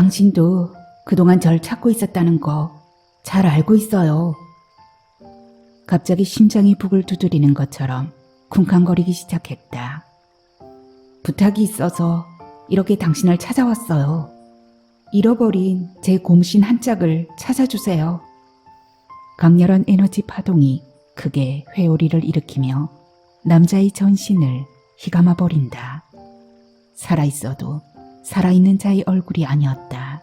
당신도 그동안 절 찾고 있었다는 거 잘 알고 있어요. 갑자기 심장이 북을 두드리는 것처럼 쿵쾅거리기 시작했다. 부탁이 있어서 이렇게 당신을 찾아왔어요. 잃어버린 제 곰신 한 짝을 찾아주세요. 강렬한 에너지 파동이 크게 회오리를 일으키며 남자의 전신을 휘감아 버린다. 살아있어도 살아있는 자의 얼굴이 아니었다.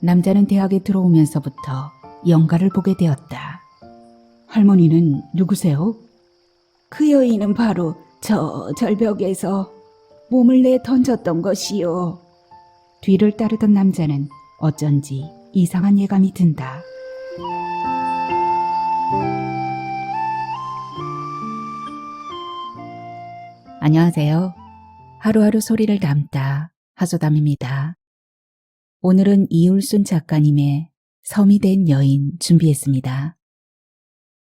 남자는 대학에 들어오면서부터 영가를 보게 되었다. 할머니는 누구세요? 그 여인은 바로 저 절벽에서 몸을 내 던졌던 것이요. 뒤를 따르던 남자는 어쩐지 이상한 예감이 든다. 안녕하세요. 하루하루 소리를 담다 하소담입니다. 오늘은 이울순 작가님의 섬이 된 여인 준비했습니다.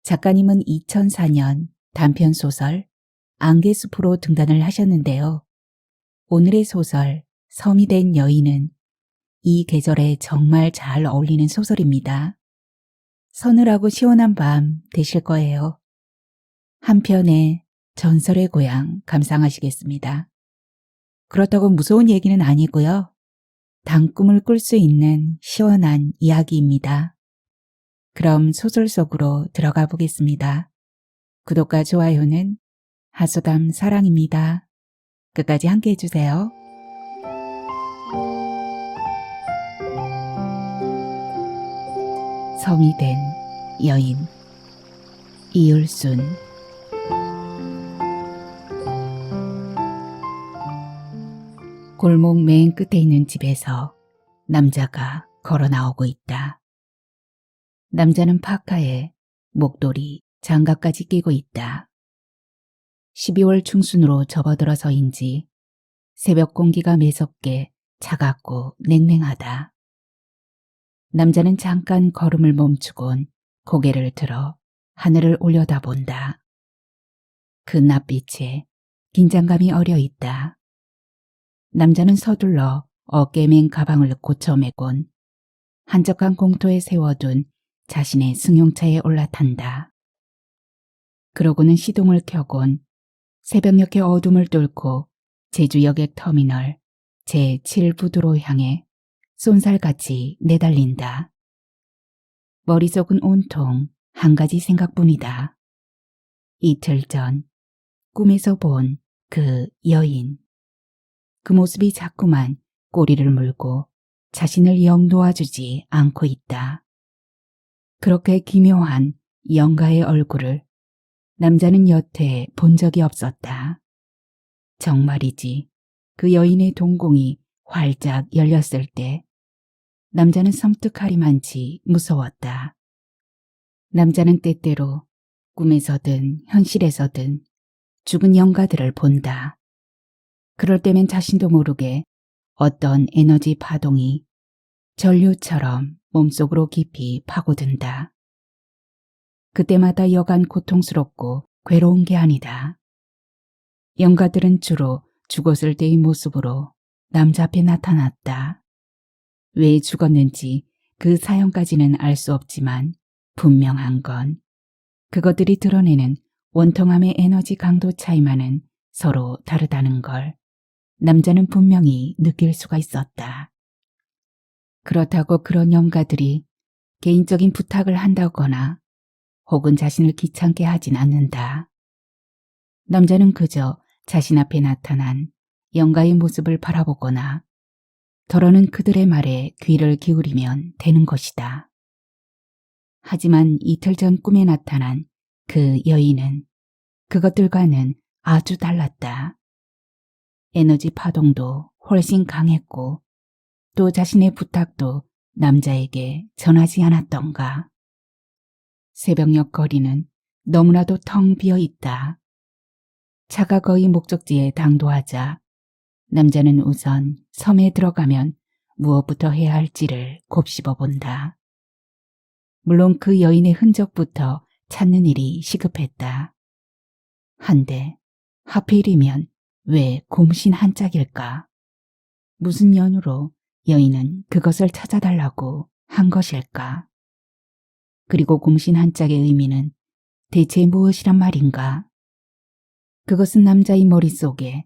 작가님은 2004년 단편소설 안개숲으로 등단을 하셨는데요. 오늘의 소설 섬이 된 여인은 이 계절에 정말 잘 어울리는 소설입니다. 서늘하고 시원한 밤 되실 거예요. 한편의 전설의 고향 감상하시겠습니다. 그렇다고 무서운 얘기는 아니고요. 단꿈을 꿀 수 있는 시원한 이야기입니다. 그럼 소설 속으로 들어가 보겠습니다. 구독과 좋아요는 하소담 사랑입니다. 끝까지 함께 해주세요. 섬이 된 여인 이울순. 골목 맨 끝에 있는 집에서 남자가 걸어 나오고 있다. 남자는 파카에 목도리, 장갑까지 끼고 있다. 12월 중순으로 접어들어서인지 새벽 공기가 매섭게 차갑고 냉랭하다. 남자는 잠깐 걸음을 멈추곤 고개를 들어 하늘을 올려다본다. 그 낯빛에 긴장감이 어려 있다. 남자는 서둘러 어깨에 맨 가방을 고쳐매곤 한적한 공터에 세워둔 자신의 승용차에 올라탄다. 그러고는 시동을 켜곤 새벽녘의 어둠을 뚫고 제주여객 터미널 제7부두로 향해 쏜살같이 내달린다. 머릿속은 온통 한 가지 생각뿐이다. 이틀 전 꿈에서 본 그 여인. 그 모습이 자꾸만 꼬리를 물고 자신을 영 놓아주지 않고 있다. 그렇게 기묘한 영가의 얼굴을 남자는 여태 본 적이 없었다. 정말이지 그 여인의 동공이 활짝 열렸을 때 남자는 섬뜩하리만치 무서웠다. 남자는 때때로 꿈에서든 현실에서든 죽은 영가들을 본다. 그럴 때면 자신도 모르게 어떤 에너지 파동이 전류처럼 몸속으로 깊이 파고든다. 그때마다 여간 고통스럽고 괴로운 게 아니다. 영가들은 주로 죽었을 때의 모습으로 남자 앞에 나타났다. 왜 죽었는지 그 사연까지는 알 수 없지만 분명한 건 그것들이 드러내는 원통함의 에너지 강도 차이만은 서로 다르다는 걸 남자는 분명히 느낄 수가 있었다. 그렇다고 그런 영가들이 개인적인 부탁을 한다거나 혹은 자신을 귀찮게 하진 않는다. 남자는 그저 자신 앞에 나타난 영가의 모습을 바라보거나 더러는 그들의 말에 귀를 기울이면 되는 것이다. 하지만 이틀 전 꿈에 나타난 그 여인은 그것들과는 아주 달랐다. 에너지 파동도 훨씬 강했고 또 자신의 부탁도 남자에게 전하지 않았던가. 새벽녘 거리는 너무나도 텅 비어 있다. 차가 거의 목적지에 당도하자 남자는 우선 섬에 들어가면 무엇부터 해야 할지를 곱씹어 본다. 물론 그 여인의 흔적부터 찾는 일이 시급했다. 한데 하필이면 왜 곰신 한 짝일까? 무슨 연유로 여인은 그것을 찾아달라고 한 것일까? 그리고 공신 한 짝의 의미는 대체 무엇이란 말인가? 그것은 남자의 머릿속에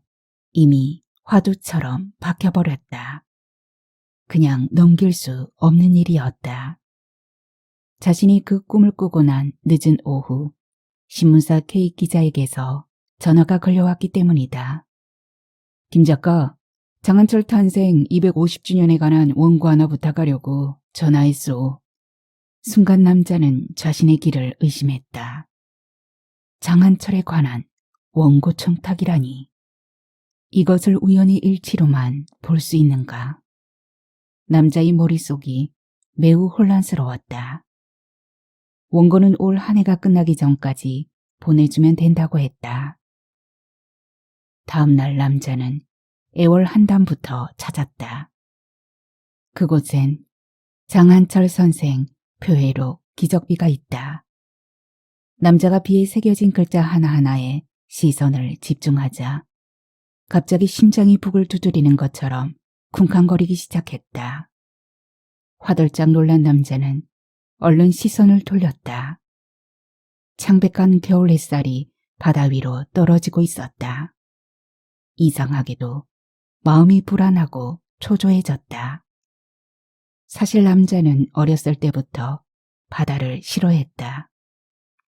이미 화두처럼 박혀버렸다. 그냥 넘길 수 없는 일이었다. 자신이 그 꿈을 꾸고 난 늦은 오후 신문사 K 기자에게서 전화가 걸려왔기 때문이다. 김 작가, 장한철 탄생 250주년에 관한 원고 하나 부탁하려고 전화했소. 순간 남자는 자신의 귀를 의심했다. 장한철에 관한 원고 청탁이라니. 이것을 우연히 일치로만 볼 수 있는가? 남자의 머릿속이 매우 혼란스러웠다. 원고는 올 한 해가 끝나기 전까지 보내주면 된다고 했다. 다음 날 남자는 애월 한담부터 찾았다. 그곳엔 장한철 선생 표회로 기적비가 있다. 남자가 비에 새겨진 글자 하나하나에 시선을 집중하자 갑자기 심장이 북을 두드리는 것처럼 쿵쾅거리기 시작했다. 화들짝 놀란 남자는 얼른 시선을 돌렸다. 창백한 겨울 햇살이 바다 위로 떨어지고 있었다. 이상하게도 마음이 불안하고 초조해졌다. 사실 남자는 어렸을 때부터 바다를 싫어했다.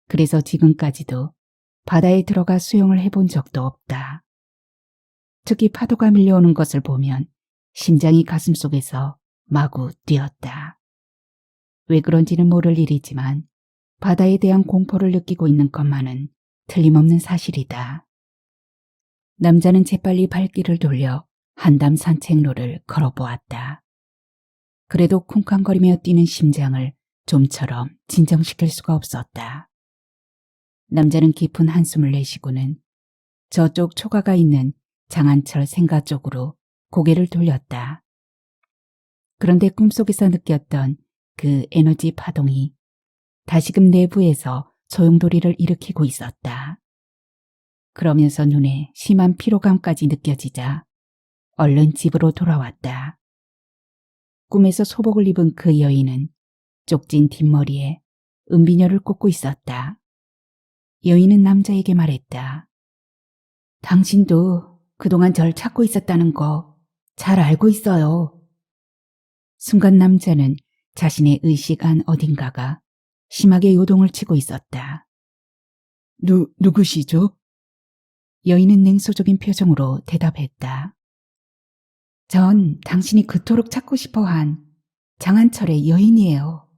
그래서 지금까지도 바다에 들어가 수영을 해본 적도 없다. 특히 파도가 밀려오는 것을 보면 심장이 가슴속에서 마구 뛰었다. 왜 그런지는 모를 일이지만 바다에 대한 공포를 느끼고 있는 것만은 틀림없는 사실이다. 남자는 재빨리 발길을 돌려 한담 산책로를 걸어보았다. 그래도 쿵쾅거리며 뛰는 심장을 좀처럼 진정시킬 수가 없었다. 남자는 깊은 한숨을 내쉬고는 저쪽 초가가 있는 장한철 생가 쪽으로 고개를 돌렸다. 그런데 꿈속에서 느꼈던 그 에너지 파동이 다시금 내부에서 소용돌이를 일으키고 있었다. 그러면서 눈에 심한 피로감까지 느껴지자 얼른 집으로 돌아왔다. 꿈에서 소복을 입은 그 여인은 쪽진 뒷머리에 은비녀를 꽂고 있었다. 여인은 남자에게 말했다. 당신도 그동안 절 찾고 있었다는 거 잘 알고 있어요. 순간 남자는 자신의 의식 안 어딘가가 심하게 요동을 치고 있었다. 누구시죠? 여인은 냉소적인 표정으로 대답했다. 전 당신이 그토록 찾고 싶어한 장한철의 여인이에요.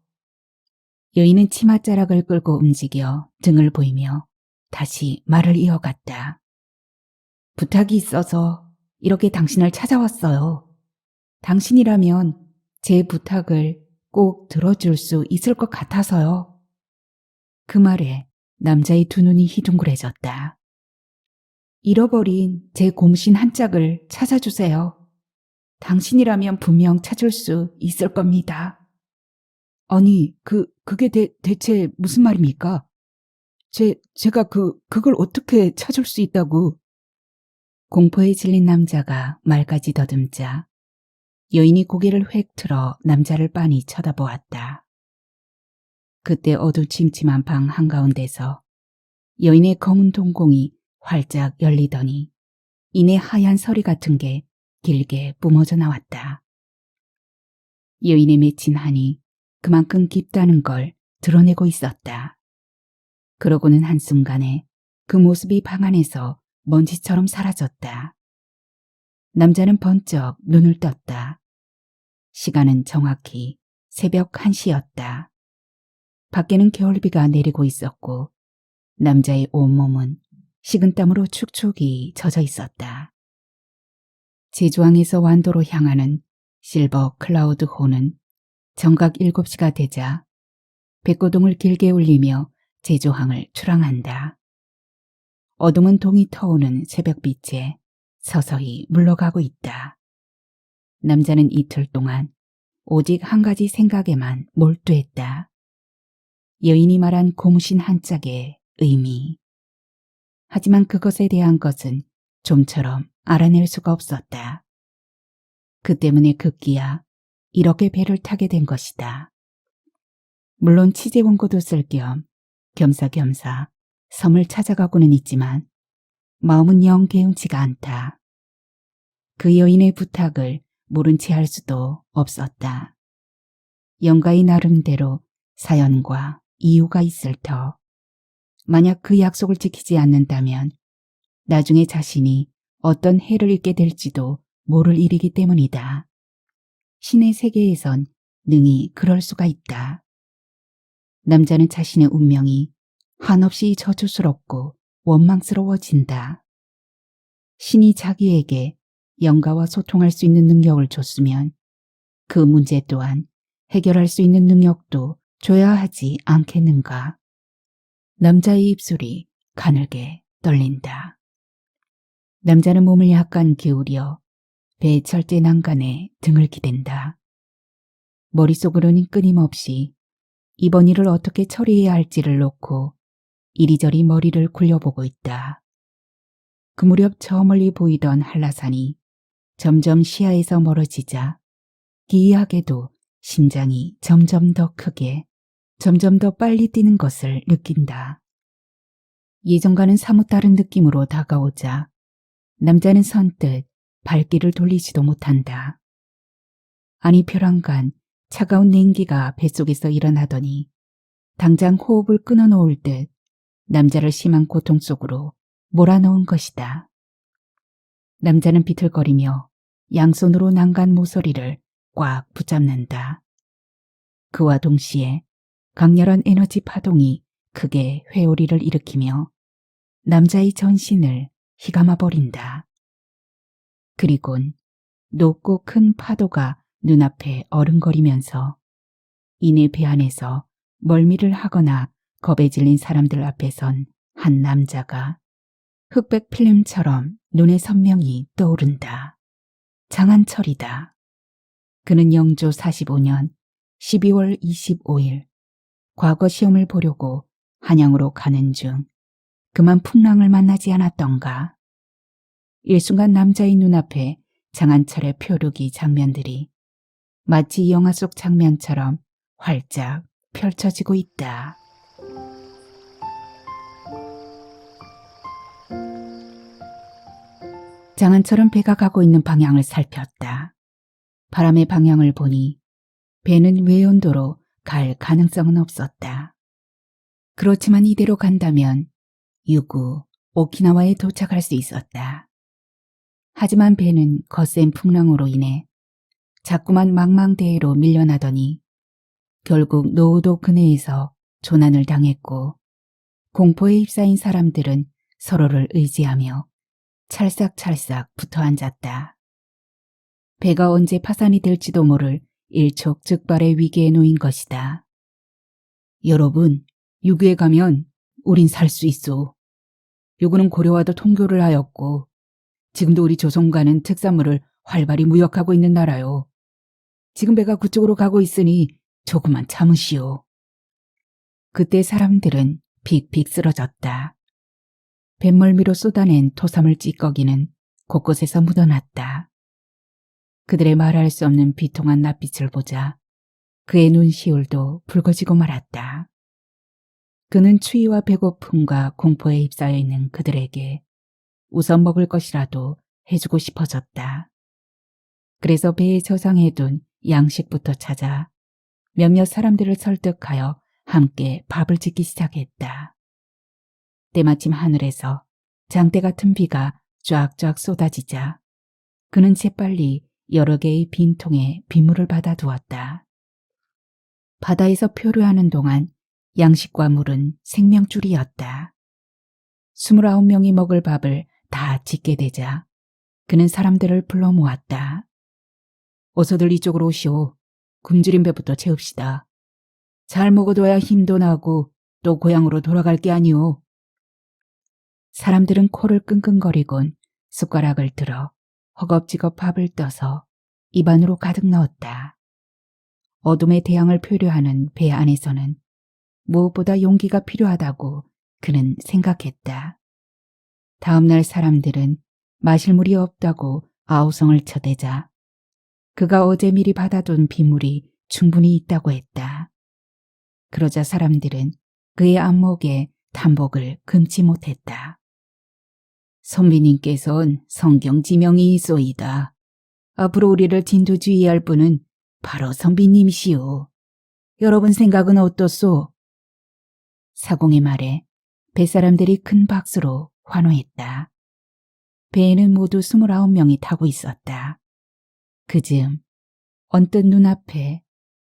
여인은 치맛자락을 끌고 움직여 등을 보이며 다시 말을 이어갔다. 부탁이 있어서 이렇게 당신을 찾아왔어요. 당신이라면 제 부탁을 꼭 들어줄 수 있을 것 같아서요. 그 말에 남자의 두 눈이 희둥그레졌다. 잃어버린 제 곰신 한 짝을 찾아주세요. 당신이라면 분명 찾을 수 있을 겁니다. 아니, 그게 대체 무슨 말입니까? 제가 그걸 어떻게 찾을 수 있다고? 공포에 질린 남자가 말까지 더듬자 여인이 고개를 획 틀어 남자를 빤히 쳐다보았다. 그때 어두침침한 방 한가운데서 여인의 검은 동공이 활짝 열리더니 이내 하얀 서리 같은 게 길게 뿜어져 나왔다. 여인의 맺힌 한이 그만큼 깊다는 걸 드러내고 있었다. 그러고는 한순간에 그 모습이 방 안에서 먼지처럼 사라졌다. 남자는 번쩍 눈을 떴다. 시간은 정확히 새벽 1시였다. 밖에는 겨울비가 내리고 있었고 남자의 온몸은 식은땀으로 축축이 젖어 있었다. 제주항에서 완도로 향하는 실버 클라우드 호는 정각 7시가 되자 백고동을 길게 울리며 제주항을 출항한다. 어둠은 동이 터오는 새벽빛에 서서히 물러가고 있다. 남자는 이틀 동안 오직 한 가지 생각에만 몰두했다. 여인이 말한 고무신 한 짝의 의미. 하지만 그것에 대한 것은 좀처럼 알아낼 수가 없었다. 그 때문에 급기야 이렇게 배를 타게 된 것이다. 물론 취재 원고도 쓸 겸 겸사겸사 섬을 찾아가고는 있지만 마음은 영 개운치가 않다. 그 여인의 부탁을 모른 채 할 수도 없었다. 영가의 나름대로 사연과 이유가 있을 터. 만약 그 약속을 지키지 않는다면 나중에 자신이 어떤 해를 입게 될지도 모를 일이기 때문이다. 신의 세계에선 능히 그럴 수가 있다. 남자는 자신의 운명이 한없이 저주스럽고 원망스러워진다. 신이 자기에게 영가와 소통할 수 있는 능력을 줬으면 그 문제 또한 해결할 수 있는 능력도 줘야 하지 않겠는가. 남자의 입술이 가늘게 떨린다. 남자는 몸을 약간 기울여 배의 철제 난간에 등을 기댄다. 머릿속으로는 끊임없이 이번 일을 어떻게 처리해야 할지를 놓고 이리저리 머리를 굴려보고 있다. 그 무렵 저 멀리 보이던 한라산이 점점 시야에서 멀어지자 기이하게도 심장이 점점 더 크게, 점점 더 빨리 뛰는 것을 느낀다. 예전과는 사뭇 다른 느낌으로 다가오자 남자는 선뜻 발길을 돌리지도 못한다. 아니 벼랑간 차가운 냉기가 뱃속에서 일어나더니 당장 호흡을 끊어놓을 듯 남자를 심한 고통 속으로 몰아넣은 것이다. 남자는 비틀거리며 양손으로 난간 모서리를 꽉 붙잡는다. 그와 동시에 강렬한 에너지 파동이 크게 회오리를 일으키며 남자의 전신을 휘감아 버린다. 그리곤 높고 큰 파도가 눈앞에 어른거리면서 이내 배 안에서 멀미를 하거나 겁에 질린 사람들 앞에 선 한 남자가 흑백 필름처럼 눈에 선명히 떠오른다. 장한철이다. 그는 영조 45년 12월 25일 과거 시험을 보려고 한양으로 가는 중 그만 풍랑을 만나지 않았던가. 일순간 남자의 눈앞에 장한철의 표류기 장면들이 마치 영화 속 장면처럼 활짝 펼쳐지고 있다. 장한철은 배가 가고 있는 방향을 살폈다. 바람의 방향을 보니 배는 외연도로 갈 가능성은 없었다. 그렇지만 이대로 간다면 유구 오키나와에 도착할 수 있었다. 하지만 배는 거센 풍랑으로 인해 자꾸만 망망대해로 밀려나더니 결국 노우도 근해에서 조난을 당했고 공포에 휩싸인 사람들은 서로를 의지하며 찰싹찰싹 붙어 앉았다. 배가 언제 파산이 될지도 모를 일촉즉발의 위기에 놓인 것이다. 여러분, 유구에 가면 우린 살 수 있어. 유구는 고려와도 통교를 하였고 지금도 우리 조선과는 특산물을 활발히 무역하고 있는 나라요. 지금 배가 그쪽으로 가고 있으니 조금만 참으시오. 그때 사람들은 빅빅 쓰러졌다. 뱃멀미로 쏟아낸 토사물 찌꺼기는 곳곳에서 묻어났다. 그들의 말할 수 없는 비통한 낯빛을 보자 그의 눈시울도 붉어지고 말았다. 그는 추위와 배고픔과 공포에 휩싸여 있는 그들에게 우선 먹을 것이라도 해주고 싶어졌다. 그래서 배에 저장해둔 양식부터 찾아 몇몇 사람들을 설득하여 함께 밥을 짓기 시작했다. 때마침 하늘에서 장대 같은 비가 쫙쫙 쏟아지자 그는 재빨리 여러 개의 빈통에 빗물을 받아두었다. 바다에서 표류하는 동안 양식과 물은 생명줄이었다. 29명이 먹을 밥을 다 짓게 되자 그는 사람들을 불러 모았다. 어서들 이쪽으로 오시오. 굶주린 배부터 채웁시다. 잘 먹어둬야 힘도 나고 또 고향으로 돌아갈 게 아니오. 사람들은 코를 끙끙거리곤 숟가락을 들어 허겁지겁 밥을 떠서 입안으로 가득 넣었다. 어둠의 대양을 표류하는 배 안에서는 무엇보다 용기가 필요하다고 그는 생각했다. 다음 날 사람들은 마실 물이 없다고 아우성을 쳐대자 그가 어제 미리 받아둔 빗물이 충분히 있다고 했다. 그러자 사람들은 그의 안목에 단복을 금치 못했다. 선비님께선 성경 지명이 있소이다. 앞으로 우리를 진두지휘할 분은 바로 선비님이시오. 여러분 생각은 어떻소? 사공의 말에 뱃사람들이 큰 박수로 환호했다. 배에는 모두 29명이 타고 있었다. 그즈음 언뜻 눈앞에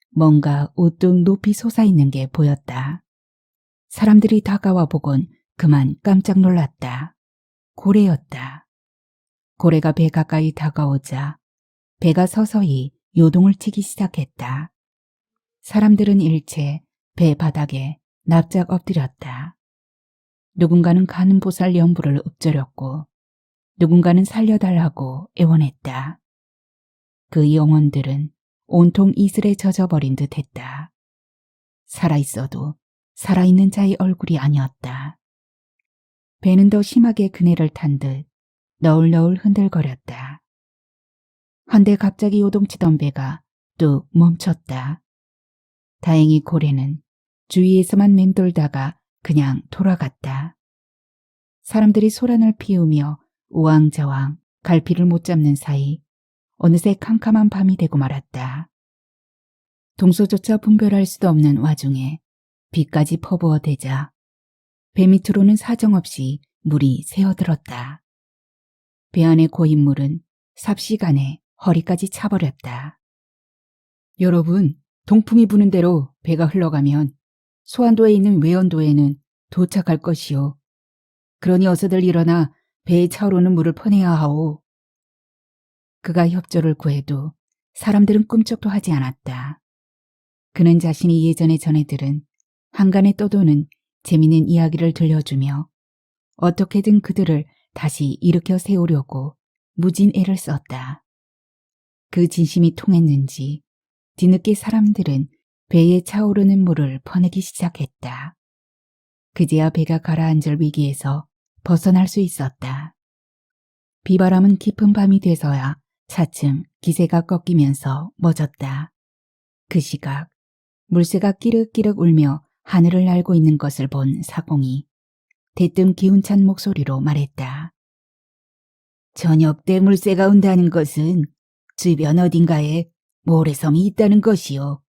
뭔가 우뚝 높이 솟아있는 게 보였다. 사람들이 다가와 보곤 그만 깜짝 놀랐다. 고래였다. 고래가 배 가까이 다가오자 배가 서서히 요동을 치기 시작했다. 사람들은 일체 배 바닥에 납작 엎드렸다. 누군가는 가는 보살 연부를 읊조렸고 누군가는 살려달라고 애원했다. 그 영혼들은 온통 이슬에 젖어버린 듯했다. 살아있어도 살아있는 자의 얼굴이 아니었다. 배는 더 심하게 그네를 탄 듯 너울너울 흔들거렸다. 한데 갑자기 요동치던 배가 뚝 멈췄다. 다행히 고래는 주위에서만 맴돌다가 그냥 돌아갔다. 사람들이 소란을 피우며 우왕좌왕 갈피를 못 잡는 사이 어느새 캄캄한 밤이 되고 말았다. 동서조차 분별할 수도 없는 와중에 비까지 퍼부어대자 배 밑으로는 사정없이 물이 새어들었다. 배 안의 고인물은 삽시간에 허리까지 차버렸다. 여러분, 동풍이 부는 대로 배가 흘러가면 소안도에 있는 외연도에는 도착할 것이오. 그러니 어서들 일어나 배에 차오르는 물을 퍼내야 하오. 그가 협조를 구해도 사람들은 꿈쩍도 하지 않았다. 그는 자신이 예전에 전해 들은 한간에 떠도는 재미있는 이야기를 들려주며 어떻게든 그들을 다시 일으켜 세우려고 무진 애를 썼다. 그 진심이 통했는지 뒤늦게 사람들은 배에 차오르는 물을 퍼내기 시작했다. 그제야 배가 가라앉을 위기에서 벗어날 수 있었다. 비바람은 깊은 밤이 돼서야 차츰 기세가 꺾이면서 멎었다. 그 시각 물새가 끼륵끼륵 울며 하늘을 날고 있는 것을 본 사공이 대뜸 기운찬 목소리로 말했다. 저녁 때 물새가 온다는 것은 주변 어딘가에 모래섬이 있다는 것이요.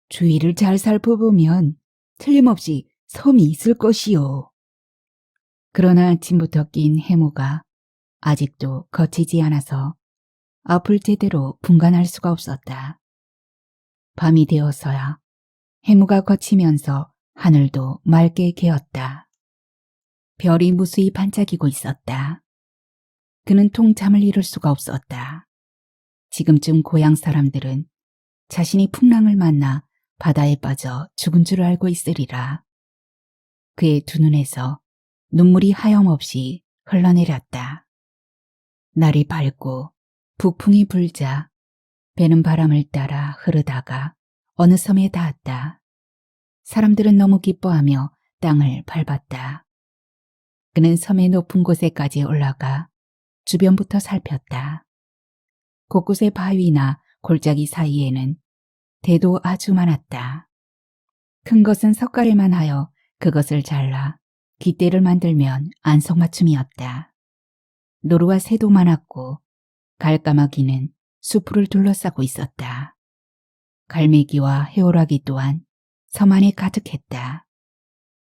주위를 잘 살펴보면 틀림없이 섬이 있을 것이요. 그러나 아침부터 낀 해무가 아직도 거치지 않아서 앞을 제대로 분간할 수가 없었다. 밤이 되어서야 해무가 거치면서 하늘도 맑게 개었다. 별이 무수히 반짝이고 있었다. 그는 통 잠을 이룰 수가 없었다. 지금쯤 고향 사람들은 자신이 풍랑을 만나 바다에 빠져 죽은 줄 알고 있으리라. 그의 두 눈에서 눈물이 하염없이 흘러내렸다. 날이 밝고 북풍이 불자 배는 바람을 따라 흐르다가 어느 섬에 닿았다. 사람들은 너무 기뻐하며 땅을 밟았다. 그는 섬의 높은 곳에까지 올라가 주변부터 살폈다. 곳곳의 바위나 골짜기 사이에는 대도 아주 많았다. 큰 것은 석가래만 하여 그것을 잘라 깃대를 만들면 안성맞춤이었다. 노루와 새도 많았고 갈까마귀는 수풀을 둘러싸고 있었다. 갈매기와 해오라기 또한 섬 안에 가득했다.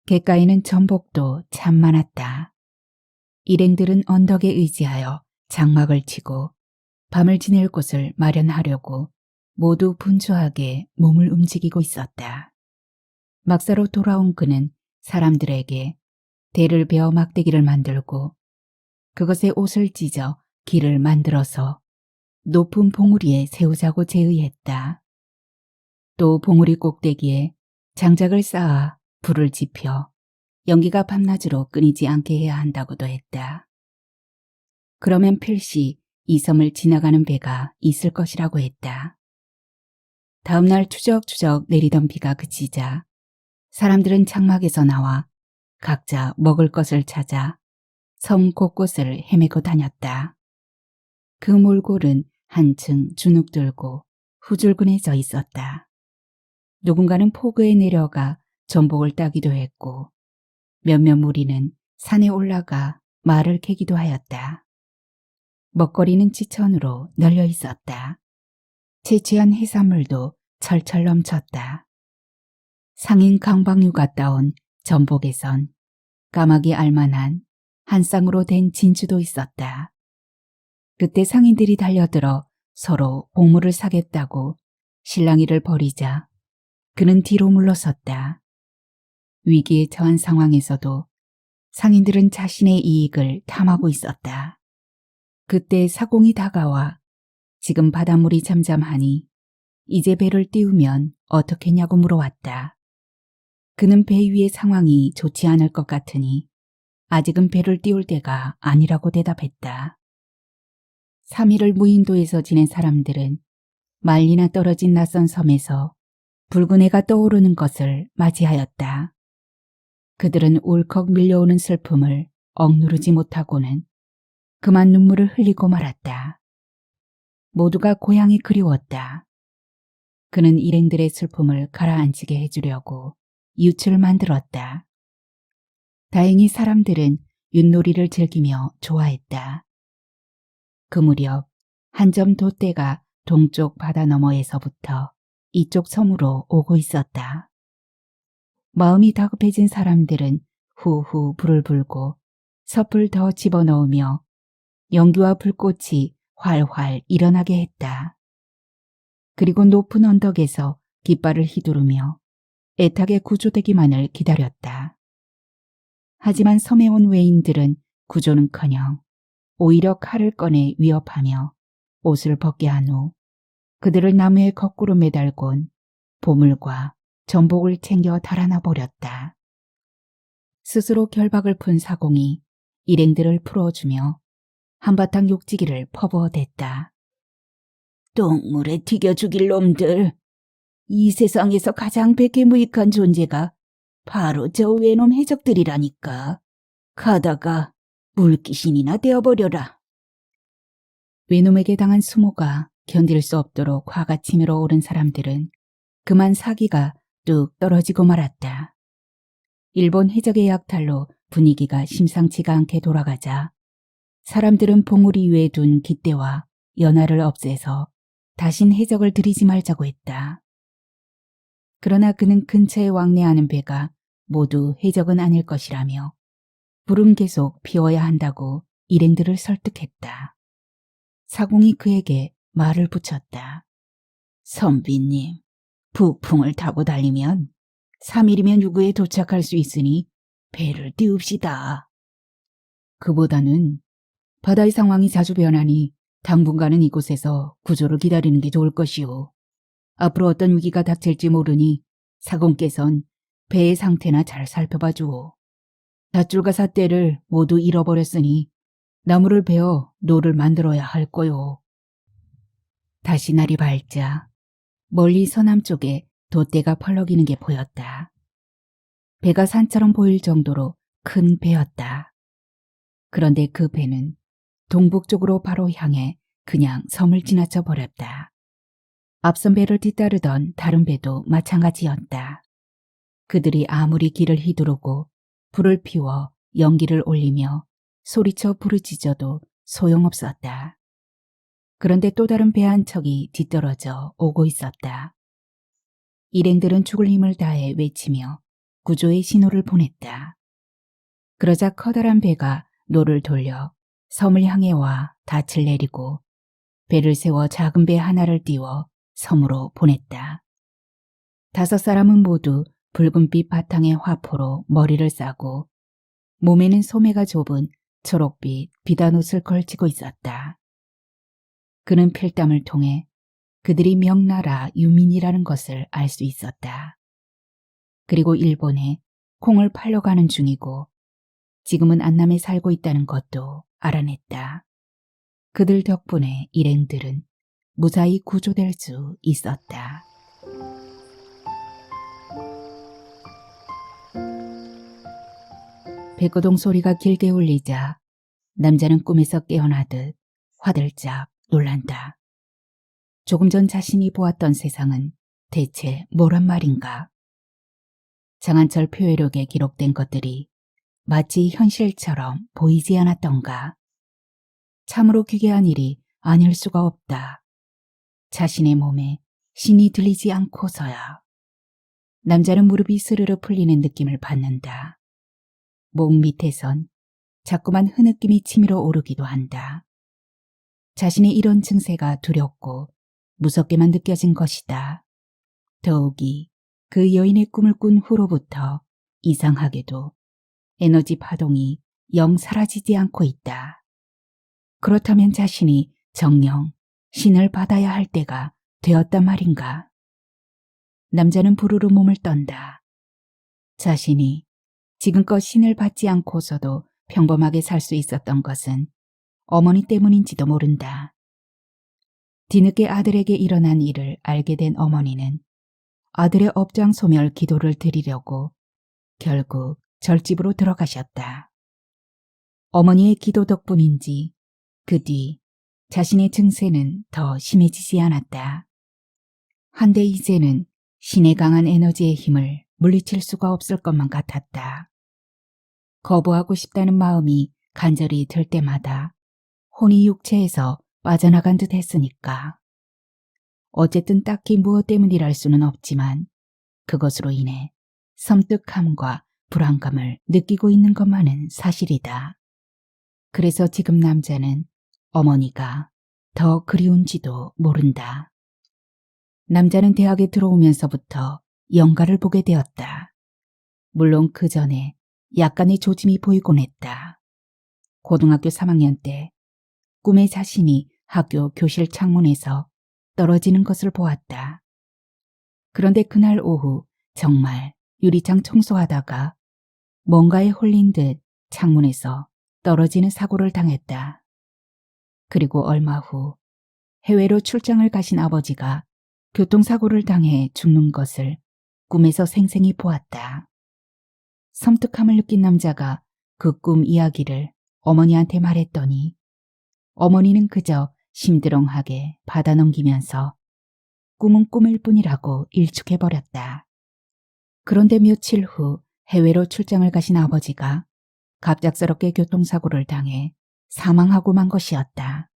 갯가에는 전복도 참 많았다. 일행들은 언덕에 의지하여 장막을 치고 밤을 지낼 곳을 마련하려고 모두 분주하게 몸을 움직이고 있었다. 막사로 돌아온 그는 사람들에게 대를 베어 막대기를 만들고 그것에 옷을 찢어 길을 만들어서 높은 봉우리에 세우자고 제의했다. 또 봉우리 꼭대기에 장작을 쌓아 불을 지펴 연기가 밤낮으로 끊이지 않게 해야 한다고도 했다. 그러면 필시 이 섬을 지나가는 배가 있을 것이라고 했다. 다음 날 추적추적 내리던 비가 그치자 사람들은 장막에서 나와 각자 먹을 것을 찾아 섬 곳곳을 헤매고 다녔다. 그 몰골은 한층 주눅 들고 후줄근해져 있었다. 누군가는 포구에 내려가 전복을 따기도 했고 몇몇 무리는 산에 올라가 말을 캐기도 하였다. 먹거리는 지천으로 널려 있었다. 채취한 해산물도 철철 넘쳤다. 상인 강방류가 따온 전복에선 까마귀 알만한 한 쌍으로 된 진주도 있었다. 그때 상인들이 달려들어 서로 복물을 사겠다고 실랑이를 벌이자 그는 뒤로 물러섰다. 위기에 처한 상황에서도 상인들은 자신의 이익을 탐하고 있었다. 그때 사공이 다가와 지금 바닷물이 잠잠하니 이제 배를 띄우면 어떻겠냐고 물어왔다. 그는 배 위의 상황이 좋지 않을 것 같으니 아직은 배를 띄울 때가 아니라고 대답했다. 3일을 무인도에서 지낸 사람들은 말리나 떨어진 낯선 섬에서 붉은 해가 떠오르는 것을 맞이하였다. 그들은 울컥 밀려오는 슬픔을 억누르지 못하고는 그만 눈물을 흘리고 말았다. 모두가 고향이 그리웠다. 그는 일행들의 슬픔을 가라앉히게 해주려고 유추를 만들었다. 다행히 사람들은 윷놀이를 즐기며 좋아했다. 그 무렵 한 점 돛대가 동쪽 바다 너머에서부터 이쪽 섬으로 오고 있었다. 마음이 다급해진 사람들은 후후 불을 불고 섭을 더 집어넣으며 연기와 불꽃이 활활 일어나게 했다. 그리고 높은 언덕에서 깃발을 휘두르며 애타게 구조되기만을 기다렸다. 하지만 섬에 온 외인들은 구조는커녕 오히려 칼을 꺼내 위협하며 옷을 벗게 한 후 그들을 나무에 거꾸로 매달곤 보물과 전복을 챙겨 달아나 버렸다. 스스로 결박을 푼 사공이 일행들을 풀어주며 한바탕 욕지기를 퍼부어댔다. 똥물에 튀겨 죽일 놈들. 이 세상에서 가장 백해무익한 존재가 바로 저 외놈 해적들이라니까. 가다가 물귀신이나 되어버려라. 외놈에게 당한 수모가 견딜 수 없도록 화가 치밀어 오른 사람들은 그만 사기가 뚝 떨어지고 말았다. 일본 해적의 약탈로 분위기가 심상치가 않게 돌아가자 사람들은 봉우리 위에 둔 깃대와 연화를 없애서 다신 해적을 들이지 말자고 했다. 그러나 그는 근처에 왕래하는 배가 모두 해적은 아닐 것이라며 불은 계속 피워야 한다고 일행들을 설득했다. 사공이 그에게 말을 붙였다. 선비님, 북풍을 타고 달리면 3일이면 유구에 도착할 수 있으니 배를 띄웁시다. 그보다는 바다의 상황이 자주 변하니 당분간은 이곳에서 구조를 기다리는 게 좋을 것이오. 앞으로 어떤 위기가 닥칠지 모르니 사공께선 배의 상태나 잘 살펴봐 주오. 닷줄과 삿대를 모두 잃어버렸으니 나무를 베어 노를 만들어야 할 거요. 다시 날이 밝자 멀리 서남쪽에 돛대가 펄럭이는 게 보였다. 배가 산처럼 보일 정도로 큰 배였다. 그런데 그 배는 동북쪽으로 바로 향해 그냥 섬을 지나쳐 버렸다. 앞선 배를 뒤따르던 다른 배도 마찬가지였다. 그들이 아무리 길을 휘두르고 불을 피워 연기를 올리며 소리쳐 부르짖어도 소용없었다. 그런데 또 다른 배 한 척이 뒤떨어져 오고 있었다. 일행들은 죽을 힘을 다해 외치며 구조의 신호를 보냈다. 그러자 커다란 배가 노를 돌려 섬을 향해 와 닻을 내리고 배를 세워 작은 배 하나를 띄워 섬으로 보냈다. 5 사람은 모두 붉은빛 바탕의 화포로 머리를 싸고 몸에는 소매가 좁은 초록빛 비단옷을 걸치고 있었다. 그는 필담을 통해 그들이 명나라 유민이라는 것을 알 수 있었다. 그리고 일본에 콩을 팔러 가는 중이고 지금은 안남에 살고 있다는 것도 알아냈다. 그들 덕분에 일행들은 무사히 구조될 수 있었다. 백거동 소리가 길게 울리자 남자는 꿈에서 깨어나듯 화들짝 놀란다. 조금 전 자신이 보았던 세상은 대체 뭐란 말인가? 장한철 표회록에 기록된 것들이 마치 현실처럼 보이지 않았던가? 참으로 기괴한 일이 아닐 수가 없다. 자신의 몸에 신이 들리지 않고서야. 남자는 무릎이 스르르 풀리는 느낌을 받는다. 목 밑에선 자꾸만 흐느낌이 치밀어 오르기도 한다. 자신의 이런 증세가 두렵고 무섭게만 느껴진 것이다. 더욱이 그 여인의 꿈을 꾼 후로부터 이상하게도 에너지 파동이 영 사라지지 않고 있다. 그렇다면 자신이 정녕 신을 받아야 할 때가 되었단 말인가? 남자는 부르르 몸을 떤다. 자신이 지금껏 신을 받지 않고서도 평범하게 살 수 있었던 것은 어머니 때문인지도 모른다. 뒤늦게 아들에게 일어난 일을 알게 된 어머니는 아들의 업장 소멸 기도를 드리려고 결국 절집으로 들어가셨다. 어머니의 기도 덕분인지 그 뒤 자신의 증세는 더 심해지지 않았다. 한데 이제는 신의 강한 에너지의 힘을 물리칠 수가 없을 것만 같았다. 거부하고 싶다는 마음이 간절히 들 때마다 혼이 육체에서 빠져나간 듯 했으니까. 어쨌든 딱히 무엇 때문이랄 수는 없지만 그것으로 인해 섬뜩함과 불안감을 느끼고 있는 것만은 사실이다. 그래서 지금 남자는 어머니가 더 그리운지도 모른다. 남자는 대학에 들어오면서부터 영가를 보게 되었다. 물론 그 전에 약간의 조짐이 보이곤 했다. 고등학교 3학년 때 꿈에 자신이 학교 교실 창문에서 떨어지는 것을 보았다. 그런데 그날 오후 정말 유리창 청소하다가 뭔가에 홀린 듯 창문에서 떨어지는 사고를 당했다. 그리고 얼마 후 해외로 출장을 가신 아버지가 교통사고를 당해 죽는 것을 꿈에서 생생히 보았다. 섬뜩함을 느낀 남자가 그 꿈 이야기를 어머니한테 말했더니 어머니는 그저 심드렁하게 받아넘기면서 꿈은 꿈일 뿐이라고 일축해버렸다. 그런데 며칠 후 해외로 출장을 가신 아버지가 갑작스럽게 교통사고를 당해 사망하고 만 것이었다.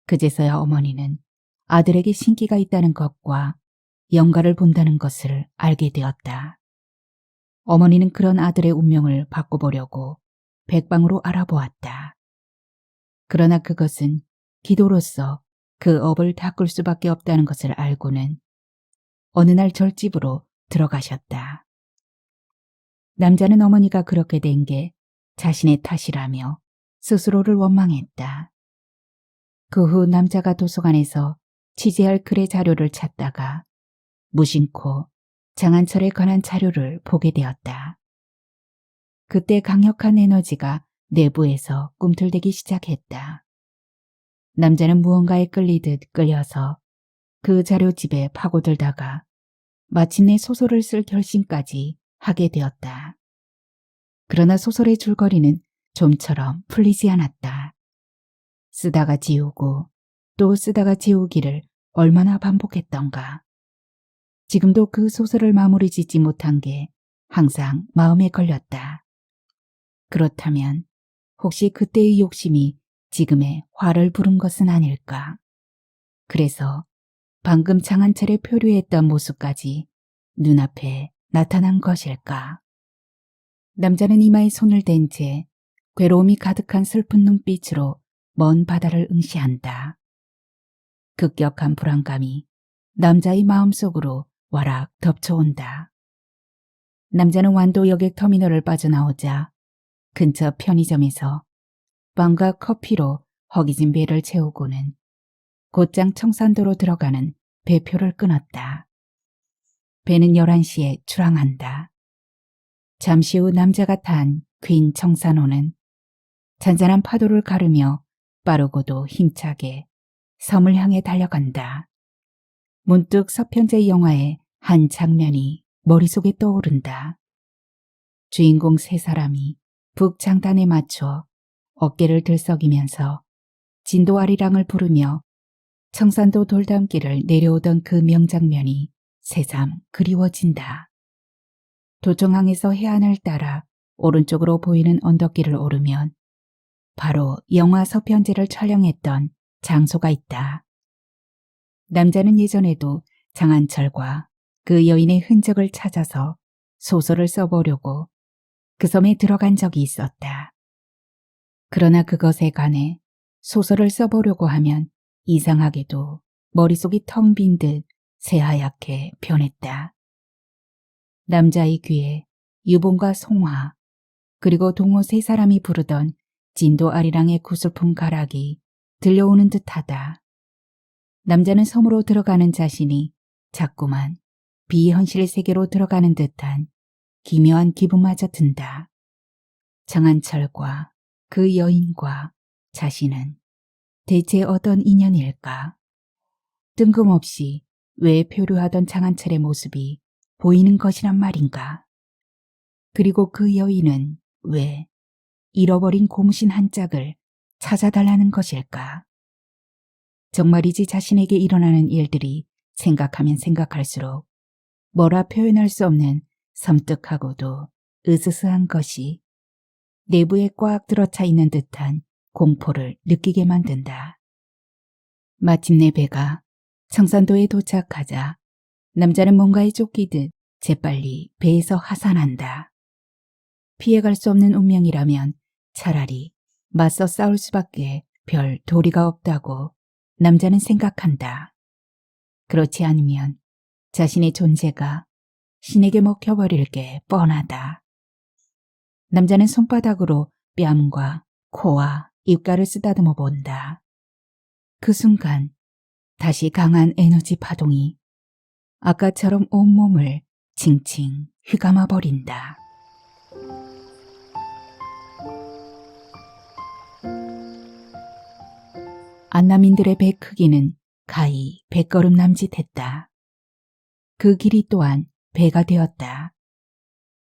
그제서야 어머니는 아들에게 신기가 있다는 것과 영가를 본다는 것을 알게 되었다. 어머니는 그런 아들의 운명을 바꿔보려고 백방으로 알아보았다. 그러나 그것은 기도로서 그 업을 닦을 수밖에 없다는 것을 알고는 어느 날 절집으로 들어가셨다. 남자는 어머니가 그렇게 된 게 자신의 탓이라며 스스로를 원망했다. 그 후 남자가 도서관에서 취재할 글의 자료를 찾다가 무심코 장한철에 관한 자료를 보게 되었다. 그때 강력한 에너지가 내부에서 꿈틀대기 시작했다. 남자는 무언가에 끌리듯 끌려서 그 자료집에 파고들다가 마침내 소설을 쓸 결심까지 하게 되었다. 그러나 소설의 줄거리는 좀처럼 풀리지 않았다. 쓰다가 지우고 또 쓰다가 지우기를 얼마나 반복했던가. 지금도 그 소설을 마무리 짓지 못한 게 항상 마음에 걸렸다. 그렇다면 혹시 그때의 욕심이 지금의 화를 부른 것은 아닐까. 그래서 방금 장한철에 표류했던 모습까지 눈앞에 나타난 것일까. 남자는 이마에 손을 댄 채 괴로움이 가득한 슬픈 눈빛으로 먼 바다를 응시한다. 급격한 불안감이 남자의 마음속으로 와락 덮쳐온다. 남자는 완도 여객 터미널을 빠져나오자 근처 편의점에서 빵과 커피로 허기진 배를 채우고는 곧장 청산도로 들어가는 배표를 끊었다. 배는 11시에 출항한다. 잠시 후 남자가 탄 퀸 청산호는 잔잔한 파도를 가르며 빠르고도 힘차게 섬을 향해 달려간다. 문득 서편제 영화의 한 장면이 머릿속에 떠오른다. 주인공 세 사람이 북장단에 맞춰 어깨를 들썩이면서 진도아리랑을 부르며 청산도 돌담길을 내려오던 그 명장면이 새삼 그리워진다. 도청항에서 해안을 따라 오른쪽으로 보이는 언덕길을 오르면 바로 영화 서편제를 촬영했던 장소가 있다. 남자는 예전에도 장한철과 그 여인의 흔적을 찾아서 소설을 써보려고 그 섬에 들어간 적이 있었다. 그러나 그것에 관해 소설을 써보려고 하면 이상하게도 머릿속이 텅 빈 듯 새하얗게 변했다. 남자의 귀에 유봉과 송화 그리고 동호 세 사람이 부르던 진도 아리랑의 구슬픈 가락이 들려오는 듯하다. 남자는 섬으로 들어가는 자신이 자꾸만 비현실 세계로 들어가는 듯한 기묘한 기분마저 든다. 장한철과 그 여인과 자신은 대체 어떤 인연일까? 뜬금없이 왜 표류하던 장한철의 모습이 보이는 것이란 말인가? 그리고 그 여인은 왜 잃어버린 고무신 한 짝을 찾아달라는 것일까? 정말이지 자신에게 일어나는 일들이 생각하면 생각할수록 뭐라 표현할 수 없는 섬뜩하고도 으스스한 것이 내부에 꽉 들어차 있는 듯한 공포를 느끼게 만든다. 마침내 배가 청산도에 도착하자 남자는 뭔가에 쫓기듯 재빨리 배에서 하산한다. 피해갈 수 없는 운명이라면 차라리 맞서 싸울 수밖에 별 도리가 없다고 남자는 생각한다. 그렇지 않으면 자신의 존재가 신에게 먹혀버릴 게 뻔하다. 남자는 손바닥으로 뺨과 코와 입가를 쓰다듬어 본다. 그 순간 다시 강한 에너지 파동이 아까처럼 온몸을 칭칭 휘감아 버린다. 안남인들의 배 크기는 가히 100걸음 남짓했다. 그 길이 또한 배가 되었다.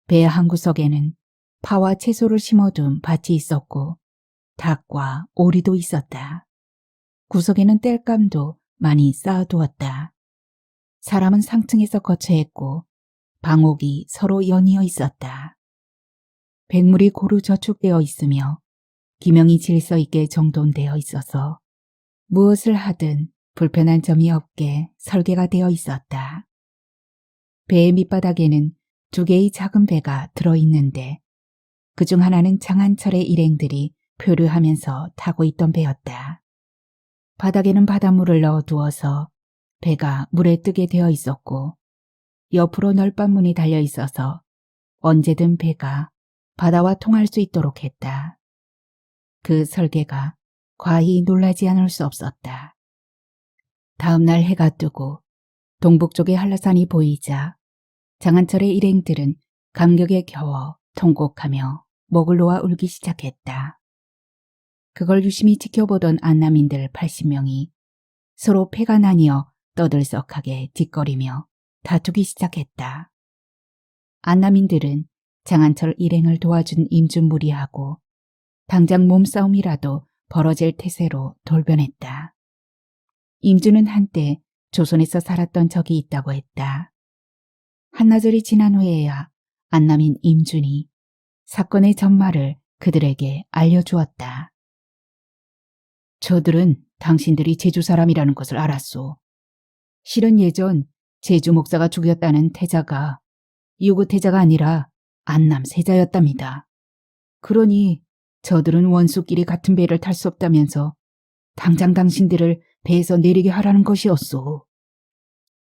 배 한 구석에는 파와 채소를 심어둔 밭이 있었고 닭과 오리도 있었다. 구석에는 땔감도 많이 쌓아두었다. 사람은 상층에서 거처했고 방옥이 서로 연이어 있었다. 백물이 고루 저축되어 있으며 기명이 질서 있게 정돈되어 있어서 무엇을 하든 불편한 점이 없게 설계가 되어 있었다. 배의 밑바닥에는 2개의 작은 배가 들어있는데 그중 하나는 장한철의 일행들이 표류하면서 타고 있던 배였다. 바닥에는 바닷물을 넣어두어서 배가 물에 뜨게 되어 있었고 옆으로 널빤문이 달려 있어서 언제든 배가 바다와 통할 수 있도록 했다. 그 설계가 과히 놀라지 않을 수 없었다. 다음 날 해가 뜨고 동북쪽에 한라산이 보이자 장한철의 일행들은 감격에 겨워 통곡하며 목을 놓아 울기 시작했다. 그걸 유심히 지켜보던 안남인들 80명이 서로 패가 나뉘어 떠들썩하게 뒷거리며 다투기 시작했다. 안남인들은 장한철 일행을 도와준 임준무리하고 당장 몸싸움이라도 벌어질 태세로 돌변했다. 임준은 한때 조선에서 살았던 적이 있다고 했다. 한나절이 지난 후에야 안남인 임준이 사건의 전말을 그들에게 알려주었다. 저들은 당신들이 제주 사람이라는 것을 알았소. 실은 예전 제주 목사가 죽였다는 태자가 유구 태자가 아니라 안남 세자였답니다. 그러니 저들은 원수끼리 같은 배를 탈 수 없다면서 당장 당신들을 배에서 내리게 하라는 것이었소.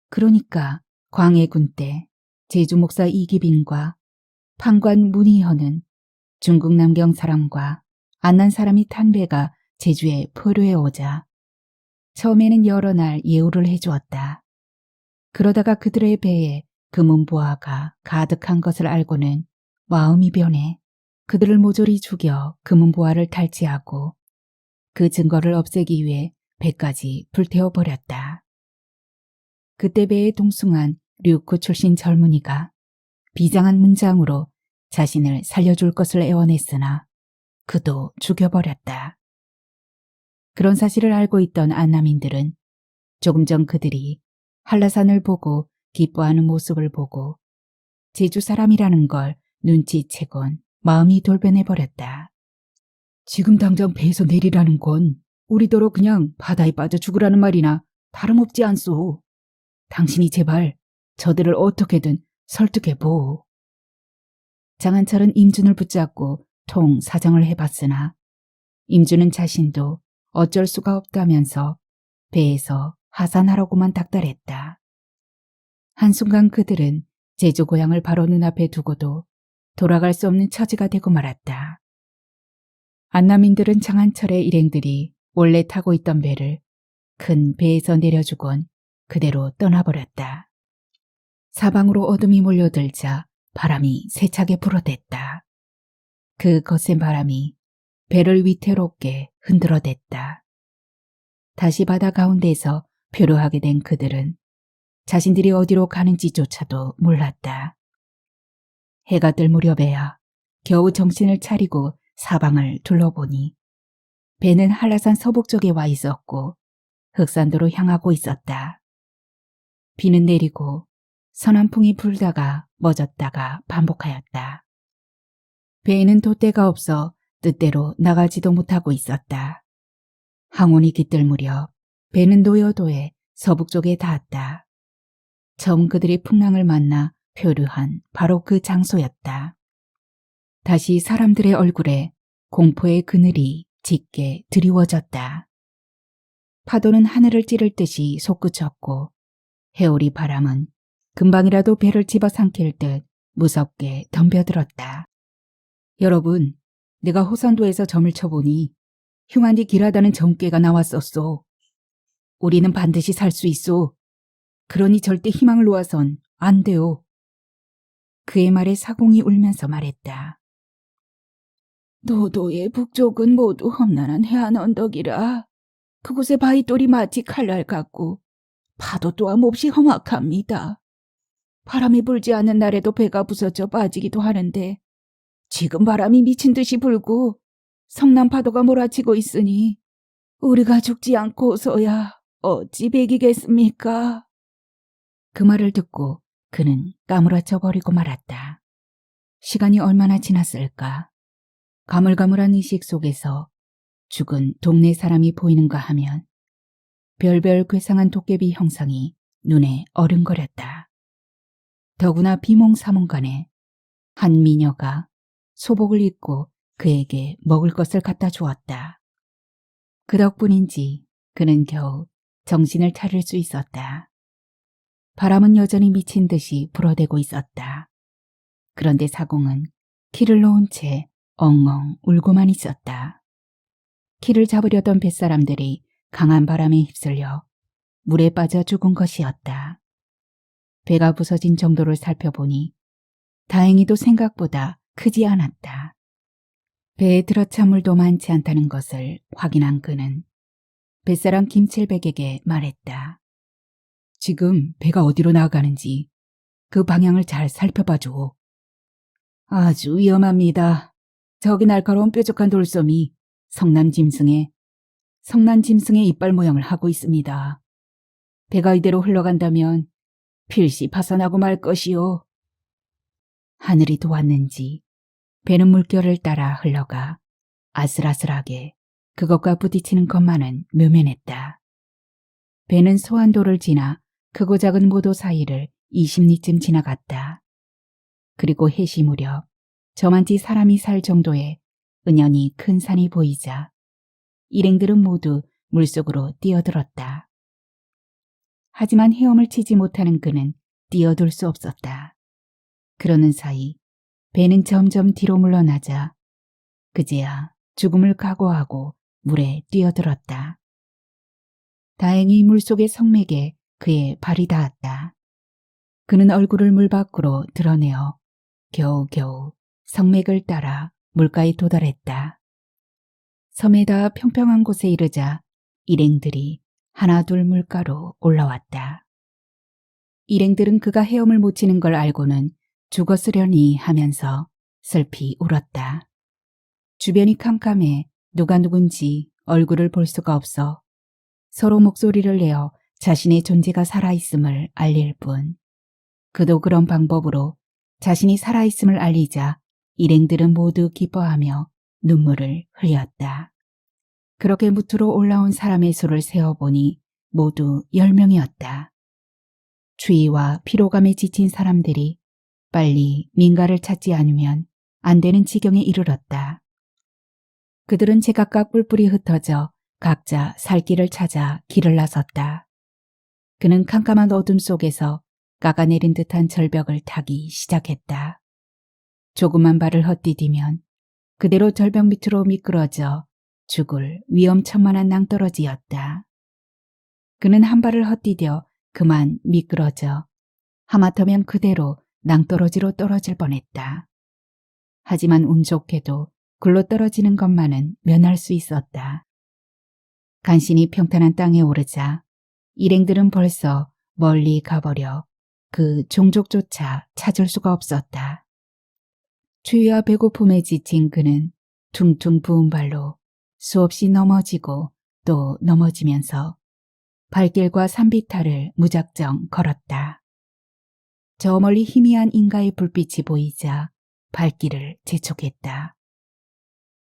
그러니까 광해군 때 제주 목사 이기빈과 판관 문희현은 중국 남경 사람과 안난 사람이 탄 배가 제주에 포로해 오자 처음에는 여러 날 예우를 해주었다. 그러다가 그들의 배에 금은보화가 가득한 것을 알고는 마음이 변해 그들을 모조리 죽여 금은보화를 탈취하고 그 증거를 없애기 위해 배까지 불태워버렸다. 그때 배에 동승한 류쿠 출신 젊은이가 비장한 문장으로 자신을 살려줄 것을 애원했으나 그도 죽여버렸다. 그런 사실을 알고 있던 안남인들은 조금 전 그들이 한라산을 보고 기뻐하는 모습을 보고 제주 사람이라는 걸 눈치채곤 마음이 돌변해버렸다. 지금 당장 배에서 내리라는 건 우리더러 그냥 바다에 빠져 죽으라는 말이나 다름없지 않소. 당신이 제발 저들을 어떻게든 설득해보. 장한철은 임준을 붙잡고 통 사정을 해봤으나 임준은 자신도 어쩔 수가 없다면서 배에서 하산하라고만 닥달했다. 한순간 그들은 제주 고향을 바로 눈앞에 두고도 돌아갈 수 없는 처지가 되고 말았다. 안남인들은 장한철의 일행들이 원래 타고 있던 배를 큰 배에서 내려주곤 그대로 떠나버렸다. 사방으로 어둠이 몰려들자 바람이 세차게 불어댔다. 그 거센 바람이 배를 위태롭게 흔들어댔다. 다시 바다 가운데에서 표류하게 된 그들은 자신들이 어디로 가는지조차도 몰랐다. 해가 뜰 무렵에야 겨우 정신을 차리고 사방을 둘러보니 배는 한라산 서북쪽에 와 있었고 흑산도로 향하고 있었다. 비는 내리고 서남풍이 불다가 멎었다가 반복하였다. 배에는 돛대가 없어 뜻대로 나가지도 못하고 있었다. 항온이 깃들 무렵 배는 노여도에 서북쪽에 닿았다. 처음 그들이 풍랑을 만나 표류한 바로 그 장소였다. 다시 사람들의 얼굴에 공포의 그늘이 짙게 드리워졌다. 파도는 하늘을 찌를 듯이 솟구쳤고 해오리 바람은 금방이라도 배를 집어삼킬 듯 무섭게 덤벼들었다. 여러분, 내가 호산도에서 점을 쳐보니 흉한 뒤 길하다는 점괘가 나왔었소. 우리는 반드시 살 수 있소. 그러니 절대 희망을 놓아선 안 돼요. 그의 말에 사공이 울면서 말했다. 노도의 북쪽은 모두 험난한 해안 언덕이라 그곳의 바위돌이 마치 칼날 같고 파도 또한 몹시 험악합니다. 바람이 불지 않는 날에도 배가 부서져 빠지기도 하는데 지금 바람이 미친 듯이 불고 성난 파도가 몰아치고 있으니 우리가 죽지 않고서야 어찌 배기겠습니까? 그 말을 듣고 그는 까무러쳐 버리고 말았다. 시간이 얼마나 지났을까? 가물가물한 의식 속에서 죽은 동네 사람이 보이는가 하면 별별 괴상한 도깨비 형상이 눈에 어른거렸다. 더구나 비몽사몽간에 한 미녀가 소복을 입고 그에게 먹을 것을 갖다 주었다. 그 덕분인지 그는 겨우 정신을 차릴 수 있었다. 바람은 여전히 미친 듯이 불어대고 있었다. 그런데 사공은 키를 놓은 채 엉엉 울고만 있었다. 키를 잡으려던 뱃사람들이 강한 바람에 휩쓸려 물에 빠져 죽은 것이었다. 배가 부서진 정도를 살펴보니 다행히도 생각보다 크지 않았다. 배에 들어찬 물도 많지 않다는 것을 확인한 그는 뱃사람 김칠백에게 말했다. 지금 배가 어디로 나아가는지 그 방향을 잘 살펴봐줘. 아주 위험합니다. 저기 날카로운 뾰족한 돌섬이 성난짐승의 이빨 모양을 하고 있습니다. 배가 이대로 흘러간다면 필시 파산하고 말 것이요. 하늘이 도왔는지 배는 물결을 따라 흘러가 아슬아슬하게 그것과 부딪히는 것만은 묘면했다. 배는 소환도를 지나 크고 작은 모도 사이를 20리쯤 지나갔다. 그리고 해시 무렵 저만치 사람이 살 정도의 은연히 큰 산이 보이자 일행들은 모두 물속으로 뛰어들었다. 하지만 헤엄을 치지 못하는 그는 뛰어들 수 없었다. 그러는 사이 배는 점점 뒤로 물러나자 그제야 죽음을 각오하고 물에 뛰어들었다. 다행히 물속의 성맥에 그의 발이 닿았다. 그는 얼굴을 물 밖으로 드러내어 겨우겨우 성맥을 따라 물가에 도달했다. 섬에 닿아 평평한 곳에 이르자 일행들이 하나둘 물가로 올라왔다. 일행들은 그가 헤엄을 못 치는 걸 알고는 죽었으려니 하면서 슬피 울었다. 주변이 캄캄해 누가 누군지 얼굴을 볼 수가 없어 서로 목소리를 내어 자신의 존재가 살아있음을 알릴 뿐. 그도 그런 방법으로 자신이 살아있음을 알리자 일행들은 모두 기뻐하며 눈물을 흘렸다. 그렇게 무트로 올라온 사람의 수를 세어보니 모두 10명이었다. 추위와 피로감에 지친 사람들이 빨리 민가를 찾지 않으면 안 되는 지경에 이르렀다. 그들은 제각각 뿔뿔이 흩어져 각자 살 길을 찾아 길을 나섰다. 그는 캄캄한 어둠 속에서 깎아내린 듯한 절벽을 타기 시작했다. 조그만 발을 헛디디면 그대로 절벽 밑으로 미끄러져 죽을 위험천만한 낭떠러지였다. 그는 한 발을 헛디뎌 그만 미끄러져 하마터면 그대로 낭떠러지로 떨어질 뻔했다. 하지만 운 좋게도 굴러 떨어지는 것만은 면할 수 있었다. 간신히 평탄한 땅에 오르자 일행들은 벌써 멀리 가버려 그 종족조차 찾을 수가 없었다. 추위와 배고픔에 지친 그는 퉁퉁 부은 발로 수없이 넘어지고 또 넘어지면서 발길과 산비탈을 무작정 걸었다. 저 멀리 희미한 인가의 불빛이 보이자 발길을 재촉했다.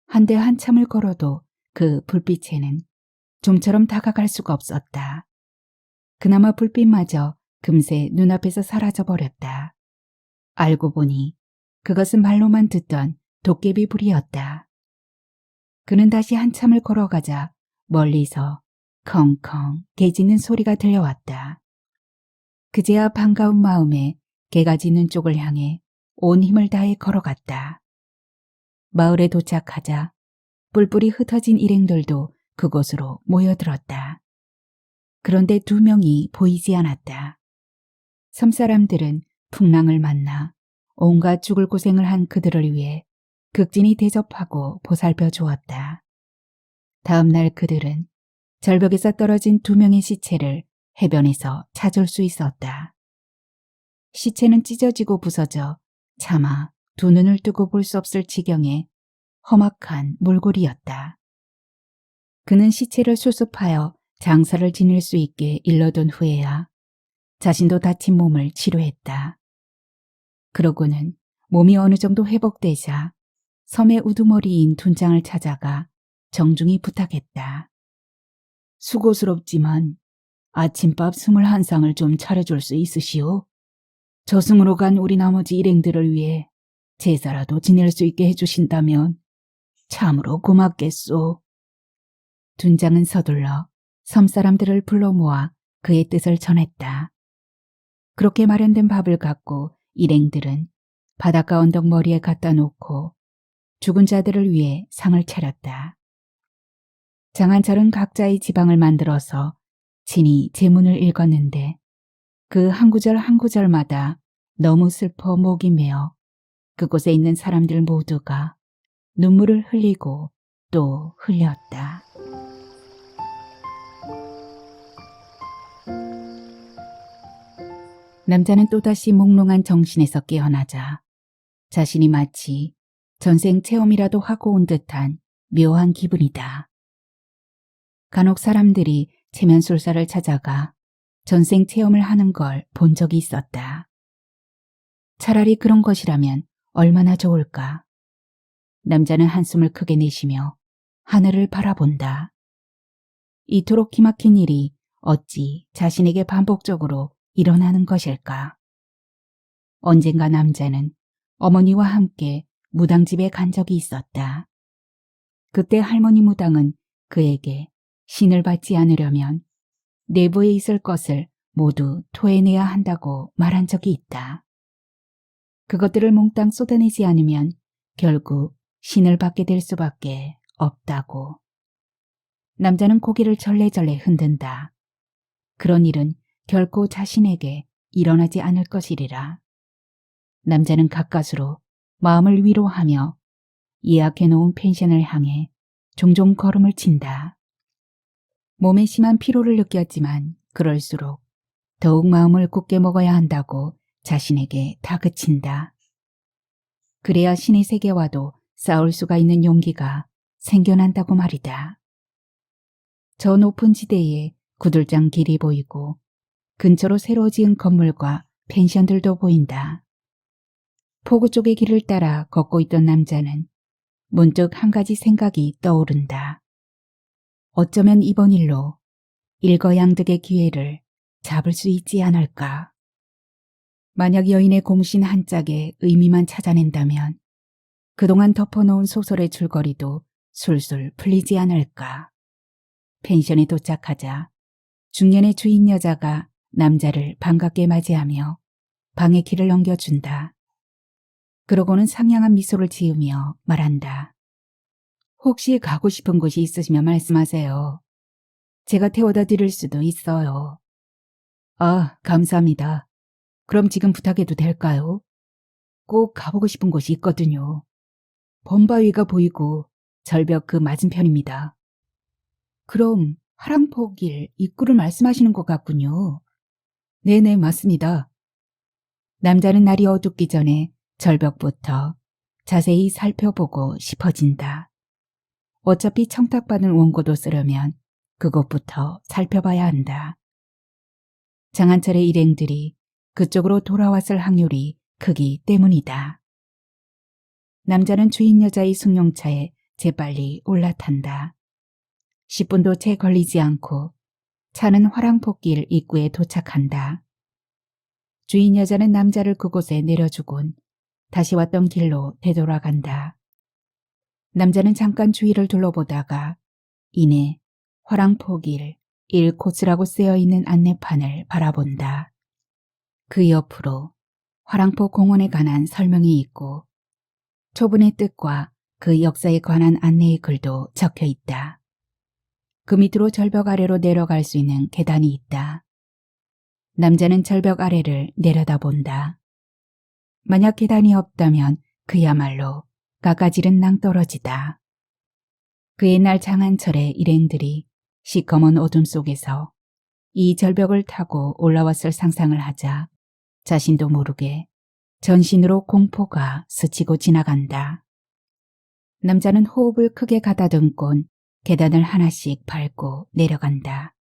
한데 한참을 걸어도 그 불빛에는 좀처럼 다가갈 수가 없었다. 그나마 불빛마저 금세 눈앞에서 사라져버렸다. 알고 보니 그것은 말로만 듣던 도깨비 불이었다. 그는 다시 한참을 걸어가자 멀리서 컹컹 개 짖는 소리가 들려왔다. 그제야 반가운 마음에 개가 짖는 쪽을 향해 온 힘을 다해 걸어갔다. 마을에 도착하자 뿔뿔이 흩어진 일행들도 그곳으로 모여들었다. 그런데 2명이 보이지 않았다. 섬사람들은 풍랑을 만나 온갖 죽을 고생을 한 그들을 위해 극진히 대접하고 보살펴 주었다. 다음 날 그들은 절벽에서 떨어진 2명의 시체를 해변에서 찾을 수 있었다. 시체는 찢어지고 부서져 차마 2눈을 뜨고 볼 수 없을 지경의 험악한 몰골이었다. 그는 시체를 수습하여 장사를 지낼 수 있게 일러둔 후에야 자신도 다친 몸을 치료했다. 그러고는 몸이 어느 정도 회복되자 섬의 우두머리인 둔장을 찾아가 정중히 부탁했다. 수고스럽지만 아침밥 21상을 좀 차려줄 수 있으시오? 저승으로 간 우리 나머지 일행들을 위해 제사라도 지낼 수 있게 해주신다면 참으로 고맙겠소. 둔장은 서둘러 섬사람들을 불러 모아 그의 뜻을 전했다. 그렇게 마련된 밥을 갖고 일행들은 바닷가 언덕 머리에 갖다 놓고 죽은 자들을 위해 상을 차렸다. 장한철은 각자의 지방을 만들어서 친히 제문을 읽었는데 그 한 구절 한 구절마다 너무 슬퍼 목이 메어 그곳에 있는 사람들 모두가 눈물을 흘리고 또 흘렸다. 남자는 또다시 몽롱한 정신에서 깨어나자 자신이 마치 전생 체험이라도 하고 온 듯한 묘한 기분이다. 간혹 사람들이 체면술사를 찾아가 전생 체험을 하는 걸 본 적이 있었다. 차라리 그런 것이라면 얼마나 좋을까. 남자는 한숨을 크게 내쉬며 하늘을 바라본다. 이토록 기막힌 일이 어찌 자신에게 반복적으로 일어나는 것일까. 언젠가 남자는 어머니와 함께 무당집에 간 적이 있었다. 그때 할머니 무당은 그에게 신을 받지 않으려면 내부에 있을 것을 모두 토해내야 한다고 말한 적이 있다. 그것들을 몽땅 쏟아내지 않으면 결국 신을 받게 될 수밖에 없다고. 남자는 고개를 절레절레 흔든다. 그런 일은 결코 자신에게 일어나지 않을 것이리라. 남자는 가까스로 마음을 위로하며 예약해놓은 펜션을 향해 종종 걸음을 친다. 몸에 심한 피로를 느꼈지만 그럴수록 더욱 마음을 굳게 먹어야 한다고 자신에게 다그친다. 그래야 신의 세계와도 싸울 수가 있는 용기가 생겨난다고 말이다. 저 높은 지대에 구들장 길이 보이고 근처로 새로 지은 건물과 펜션들도 보인다. 포구 쪽의 길을 따라 걷고 있던 남자는 문득 한 가지 생각이 떠오른다. 어쩌면 이번 일로 일거양득의 기회를 잡을 수 있지 않을까. 만약 여인의 공신 한 짝의 의미만 찾아낸다면 그동안 덮어놓은 소설의 줄거리도 술술 풀리지 않을까. 펜션에 도착하자 중년의 주인 여자가 남자를 반갑게 맞이하며 방의 길을 넘겨준다. 그러고는 상냥한 미소를 지으며 말한다. 혹시 가고 싶은 곳이 있으시면 말씀하세요. 제가 태워다 드릴 수도 있어요. 아, 감사합니다. 그럼 지금 부탁해도 될까요? 꼭 가보고 싶은 곳이 있거든요. 범바위가 보이고 절벽 그 맞은편입니다. 그럼 하랑포길 입구를 말씀하시는 것 같군요. 네네, 맞습니다. 남자는 날이 어둡기 전에 절벽부터 자세히 살펴보고 싶어진다. 어차피 청탁받은 원고도 쓰려면 그것부터 살펴봐야 한다. 장한철의 일행들이 그쪽으로 돌아왔을 확률이 크기 때문이다. 남자는 주인 여자의 승용차에 재빨리 올라탄다. 10분도 채 걸리지 않고 차는 화랑포길 입구에 도착한다. 주인 여자는 남자를 그곳에 내려주곤 다시 왔던 길로 되돌아간다. 남자는 잠깐 주위를 둘러보다가 이내 화랑포길 1코스라고 쓰여있는 안내판을 바라본다. 그 옆으로 화랑포 공원에 관한 설명이 있고 초분의 뜻과 그 역사에 관한 안내의 글도 적혀 있다. 그 밑으로 절벽 아래로 내려갈 수 있는 계단이 있다. 남자는 절벽 아래를 내려다본다. 만약 계단이 없다면 그야말로 깎아지른 낭떠러지다. 그 옛날 장한철의 일행들이 시커먼 어둠 속에서 이 절벽을 타고 올라왔을 상상을 하자 자신도 모르게 전신으로 공포가 스치고 지나간다. 남자는 호흡을 크게 가다듬곤 계단을 하나씩 밟고 내려간다.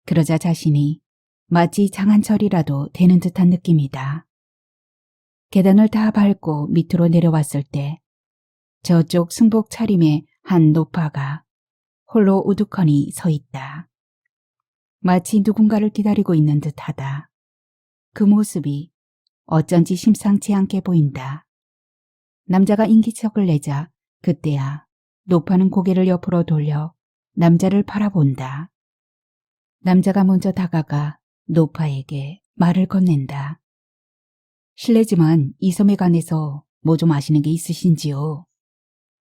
그러자 자신이 마치 장한철이라도 되는 듯한 느낌이다. 계단을 다 밟고 밑으로 내려왔을 때 저쪽 승복 차림의 한 노파가 홀로 우두커니 서 있다. 마치 누군가를 기다리고 있는 듯하다. 그 모습이 어쩐지 심상치 않게 보인다. 남자가 인기척을 내자 그때야 노파는 고개를 옆으로 돌려 남자를 바라본다. 남자가 먼저 다가가 노파에게 말을 건넨다. 실례지만 이 섬에 관해서 뭐 좀 아시는 게 있으신지요?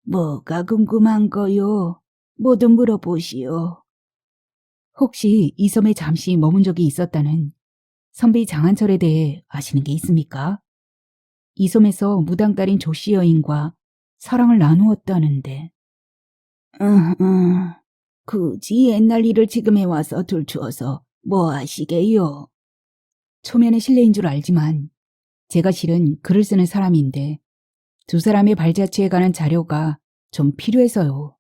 뭐가 궁금한 거요? 뭐든 물어보시오. 혹시 이 섬에 잠시 머문 적이 있었다는 선비 장한철에 대해 아시는 게 있습니까? 이 섬에서 무당딸인 조씨 여인과 사랑을 나누었다는데. 굳이 옛날 일을 지금에 와서 들추어서 뭐 하시게요? 초면에 실례인 줄 알지만 제가 실은 글을 쓰는 사람인데 두 사람의 발자취에 관한 자료가 좀 필요해서요.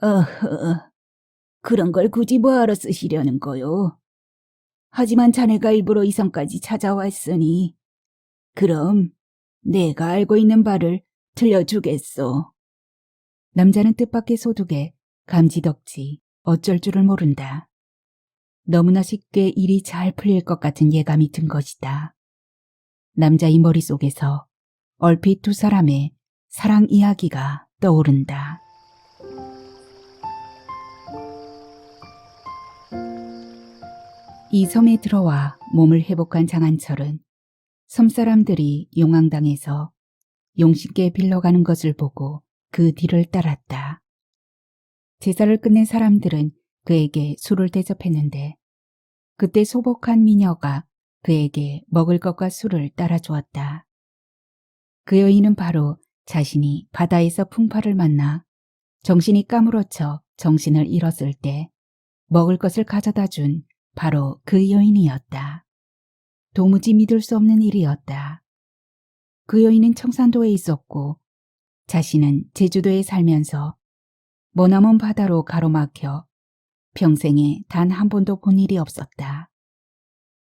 어허, 그런 걸 굳이 뭐하러 쓰시려는 거요? 하지만 자네가 일부러 이 섬까지 찾아왔으니 그럼 내가 알고 있는 바를 들려주겠소. 남자는 뜻밖의 소득에 감지덕지 어쩔 줄을 모른다. 너무나 쉽게 일이 잘 풀릴 것 같은 예감이 든 것이다. 남자의 머릿속에서 얼핏 두 사람의 사랑 이야기가 떠오른다. 이 섬에 들어와 몸을 회복한 장한철은 섬 사람들이 용왕당에서 용신께 빌러가는 것을 보고 그 뒤를 따랐다. 제사를 끝낸 사람들은 그에게 술을 대접했는데 그때 소복한 미녀가 그에게 먹을 것과 술을 따라주었다. 그 여인은 바로 자신이 바다에서 풍파를 만나 정신이 까무러쳐 정신을 잃었을 때 먹을 것을 가져다 준 바로 그 여인이었다. 도무지 믿을 수 없는 일이었다. 그 여인은 청산도에 있었고 자신은 제주도에 살면서 머나먼 바다로 가로막혀 평생에 단 한 번도 본 일이 없었다.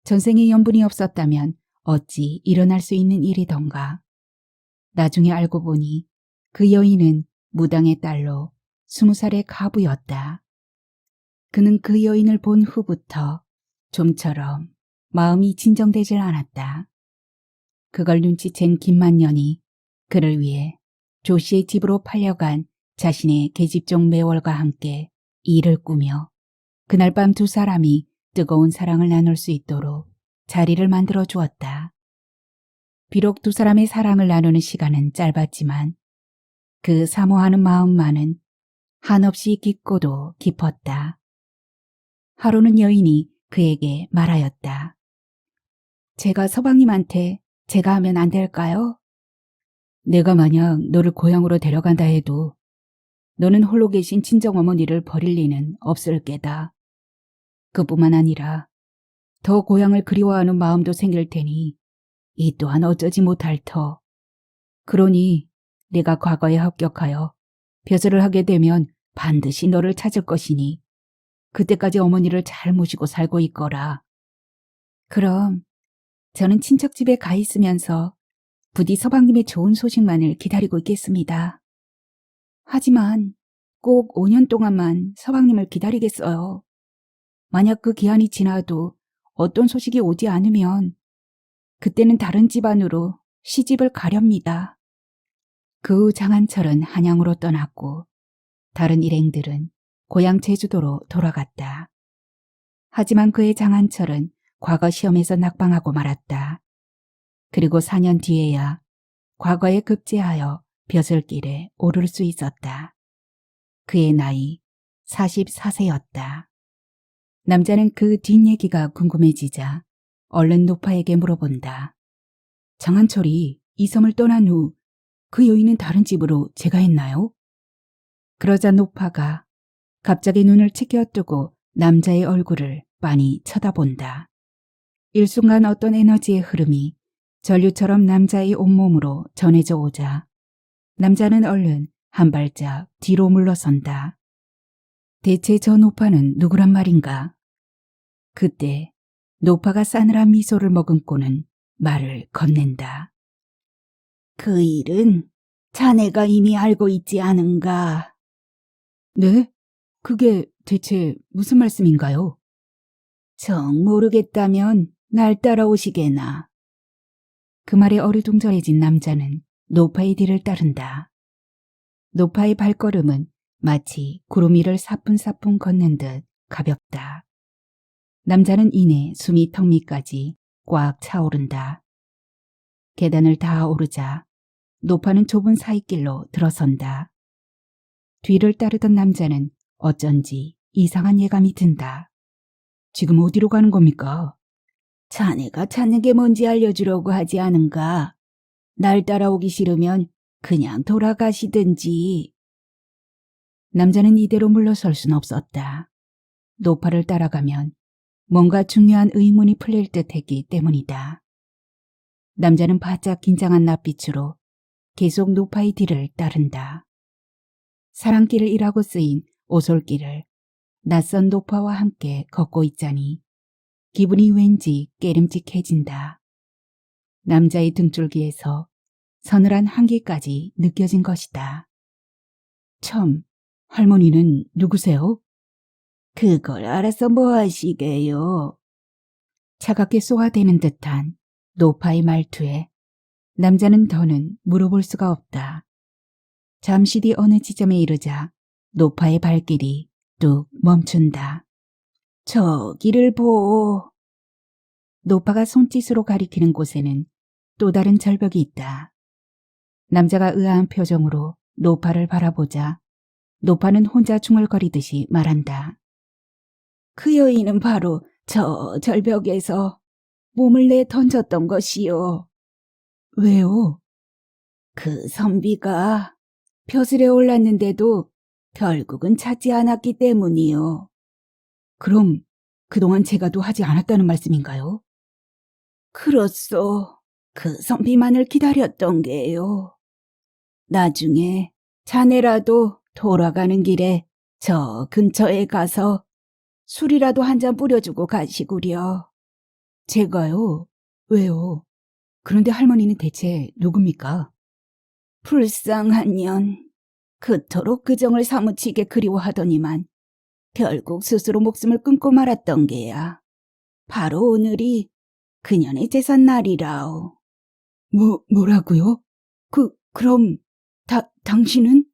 전생에 연분이 없었다면 어찌 일어날 수 있는 일이던가. 나중에 알고 보니 그 여인은 무당의 딸로 20살의 가부였다. 그는 그 여인을 본 후부터 좀처럼 마음이 진정되질 않았다. 그걸 눈치챈 김만년이 그를 위해 조 씨의 집으로 팔려간 자신의 계집종 매월과 함께 일을 꾸며 그날 밤 두 사람이 뜨거운 사랑을 나눌 수 있도록 자리를 만들어 주었다. 비록 두 사람의 사랑을 나누는 시간은 짧았지만 그 사모하는 마음만은 한없이 깊고도 깊었다. 하루는 여인이 그에게 말하였다. 제가 서방님한테 제가 하면 안 될까요? 내가 만약 너를 고향으로 데려간다 해도 너는 홀로 계신 친정어머니를 버릴 리는 없을 게다. 그뿐만 아니라 더 고향을 그리워하는 마음도 생길 테니 이 또한 어쩌지 못할 터. 그러니 내가 과거에 합격하여 벼슬을 하게 되면 반드시 너를 찾을 것이니 그때까지 어머니를 잘 모시고 살고 있거라. 그럼 저는 친척집에 가 있으면서 부디 서방님의 좋은 소식만을 기다리고 있겠습니다. 하지만 꼭 5년 동안만 서방님을 기다리겠어요. 만약 그 기한이 지나도 어떤 소식이 오지 않으면 그때는 다른 집안으로 시집을 가렵니다. 그 후 장한철은 한양으로 떠났고 다른 일행들은 고향 제주도로 돌아갔다. 하지만 그의 장한철은 과거 시험에서 낙방하고 말았다. 그리고 4년 뒤에야 과거에 급제하여 벼슬길에 오를 수 있었다. 그의 나이 44세였다. 남자는 그 뒷얘기가 궁금해지자 얼른 노파에게 물어본다. 장한철이 이 섬을 떠난 후 그 여인은 다른 집으로 제가했나요? 그러자 노파가 갑자기 눈을 치켜뜨고 남자의 얼굴을 빤히 쳐다본다. 일순간 어떤 에너지의 흐름이 전류처럼 남자의 온몸으로 전해져 오자 남자는 얼른 한 발짝 뒤로 물러선다. 대체 저 노파는 누구란 말인가? 그때 노파가 싸늘한 미소를 머금고는 말을 건넨다. 그 일은 자네가 이미 알고 있지 않은가? 네? 그게 대체 무슨 말씀인가요? 정 모르겠다면 날 따라오시게나. 그 말에 어리둥절해진 남자는 노파의 뒤를 따른다. 노파의 발걸음은 마치 구름 위를 사뿐사뿐 걷는 듯 가볍다. 남자는 이내 숨이 턱 밑까지 꽉 차오른다. 계단을 다 오르자 노파는 좁은 사이길로 들어선다. 뒤를 따르던 남자는 어쩐지 이상한 예감이 든다. 지금 어디로 가는 겁니까? 자네가 찾는 게 뭔지 알려주려고 하지 않은가? 날 따라오기 싫으면 그냥 돌아가시든지. 남자는 이대로 물러설 순 없었다. 노파를 따라가면 뭔가 중요한 의문이 풀릴 듯 했기 때문이다. 남자는 바짝 긴장한 낯빛으로 계속 노파의 뒤를 따른다. 사랑길을 이라고 쓰인 오솔길을 낯선 노파와 함께 걷고 있자니 기분이 왠지 깨름직해진다. 남자의 등줄기에서 서늘한 한기까지 느껴진 것이다. 참, 할머니는 누구세요? 그걸 알아서 뭐 하시게요? 차갑게 쏘아대는 듯한 노파의 말투에 남자는 더는 물어볼 수가 없다. 잠시 뒤 어느 지점에 이르자 노파의 발길이 뚝 멈춘다. 저기를 보. 노파가 손짓으로 가리키는 곳에는 또 다른 절벽이 있다. 남자가 의아한 표정으로 노파를 바라보자 노파는 혼자 중얼거리듯이 말한다. 그 여인은 바로 저 절벽에서 몸을 내 던졌던 것이요. 왜요? 그 선비가 벼슬에 올랐는데도 결국은 찾지 않았기 때문이요. 그럼 그동안 제가도 하지 않았다는 말씀인가요? 그렇소. 그 선비만을 기다렸던 게요. 나중에 자네라도 돌아가는 길에 저 근처에 가서 술이라도 한 잔 뿌려주고 가시구려. 제가요? 왜요? 그런데 할머니는 대체 누굽니까? 불쌍한 년. 그토록 그 정을 사무치게 그리워하더니만 결국 스스로 목숨을 끊고 말았던 게야. 바로 오늘이 그년의 제삿날이라오. 뭐라고요? 그럼 당신은?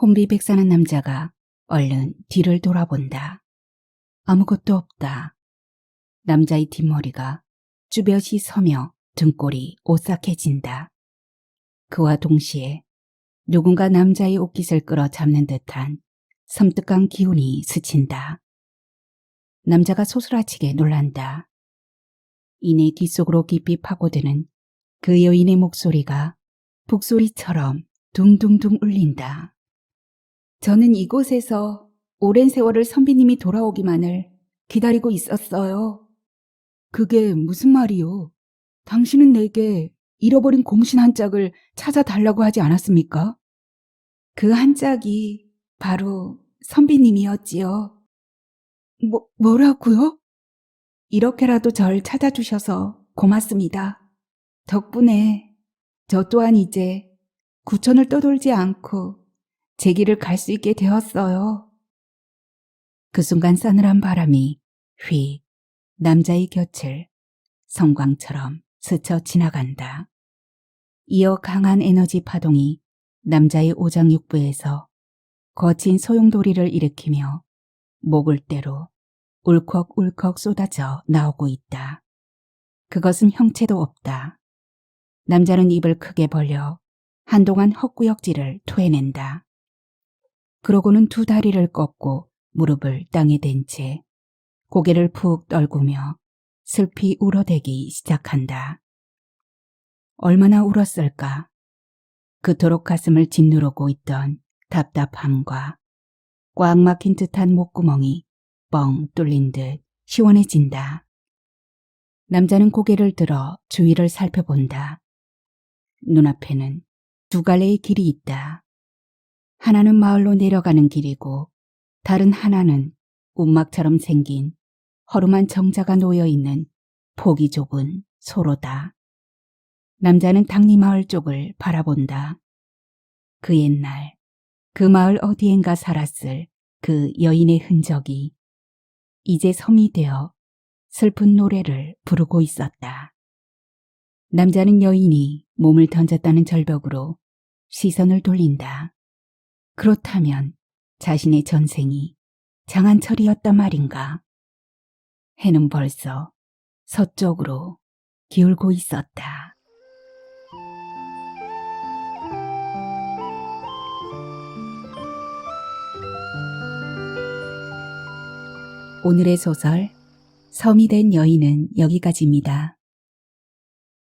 혼비백산한 남자가 얼른 뒤를 돌아본다. 아무것도 없다. 남자의 뒷머리가 쭈뼛이 서며 등골이 오싹해진다. 그와 동시에 누군가 남자의 옷깃을 끌어 잡는 듯한 섬뜩한 기운이 스친다. 남자가 소스라치게 놀란다. 이내 귓속으로 깊이 파고드는 그 여인의 목소리가 북소리처럼 둥둥둥 울린다. 저는 이곳에서 오랜 세월을 선비님이 돌아오기만을 기다리고 있었어요. 그게 무슨 말이요? 당신은 내게 잃어버린 공신 한 짝을 찾아달라고 하지 않았습니까? 그 한 짝이 바로 선비님이었지요. 뭐라고요? 이렇게라도 절 찾아주셔서 고맙습니다. 덕분에 저 또한 이제 구천을 떠돌지 않고 제 길을 갈 수 있게 되었어요. 그 순간 싸늘한 바람이 휙 남자의 곁을 성광처럼 스쳐 지나간다. 이어 강한 에너지 파동이 남자의 오장육부에서 거친 소용돌이를 일으키며 목을대로 울컥울컥 쏟아져 나오고 있다. 그것은 형체도 없다. 남자는 입을 크게 벌려 한동안 헛구역질을 토해낸다. 그러고는 두 다리를 꺾고 무릎을 땅에 댄 채 고개를 푹 떨구며 슬피 울어대기 시작한다. 얼마나 울었을까? 그토록 가슴을 짓누르고 있던 답답함과 꽉 막힌 듯한 목구멍이 뻥 뚫린 듯 시원해진다. 남자는 고개를 들어 주위를 살펴본다. 눈앞에는 두 갈래의 길이 있다. 하나는 마을로 내려가는 길이고 다른 하나는 움막처럼 생긴 허름한 정자가 놓여있는 폭이 좁은 소로다. 남자는 당리마을 쪽을 바라본다. 그 옛날 그 마을 어디엔가 살았을 그 여인의 흔적이 이제 섬이 되어 슬픈 노래를 부르고 있었다. 남자는 여인이 몸을 던졌다는 절벽으로 시선을 돌린다. 그렇다면 자신의 전생이 장한철이었단 말인가? 해는 벌써 서쪽으로 기울고 있었다. 오늘의 소설 섬이 된 여인은 여기까지입니다.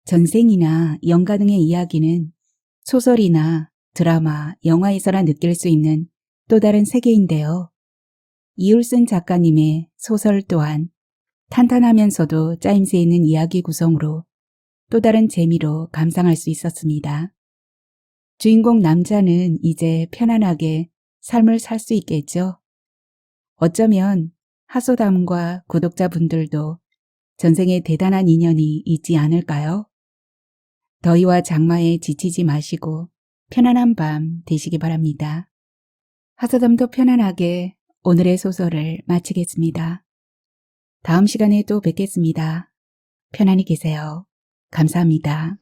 전생이나 영가 등의 이야기는 소설이나 드라마, 영화에서나 느낄 수 있는 또 다른 세계인데요. 이울슨 작가님의 소설 또한 탄탄하면서도 짜임새 있는 이야기 구성으로 또 다른 재미로 감상할 수 있었습니다. 주인공 남자는 이제 편안하게 삶을 살 수 있겠죠. 어쩌면 하소담과 구독자분들도 전생에 대단한 인연이 있지 않을까요? 더위와 장마에 지치지 마시고 편안한 밤 되시기 바랍니다. 하소담도 편안하게 오늘의 소설을 마치겠습니다. 다음 시간에 또 뵙겠습니다. 편안히 계세요. 감사합니다.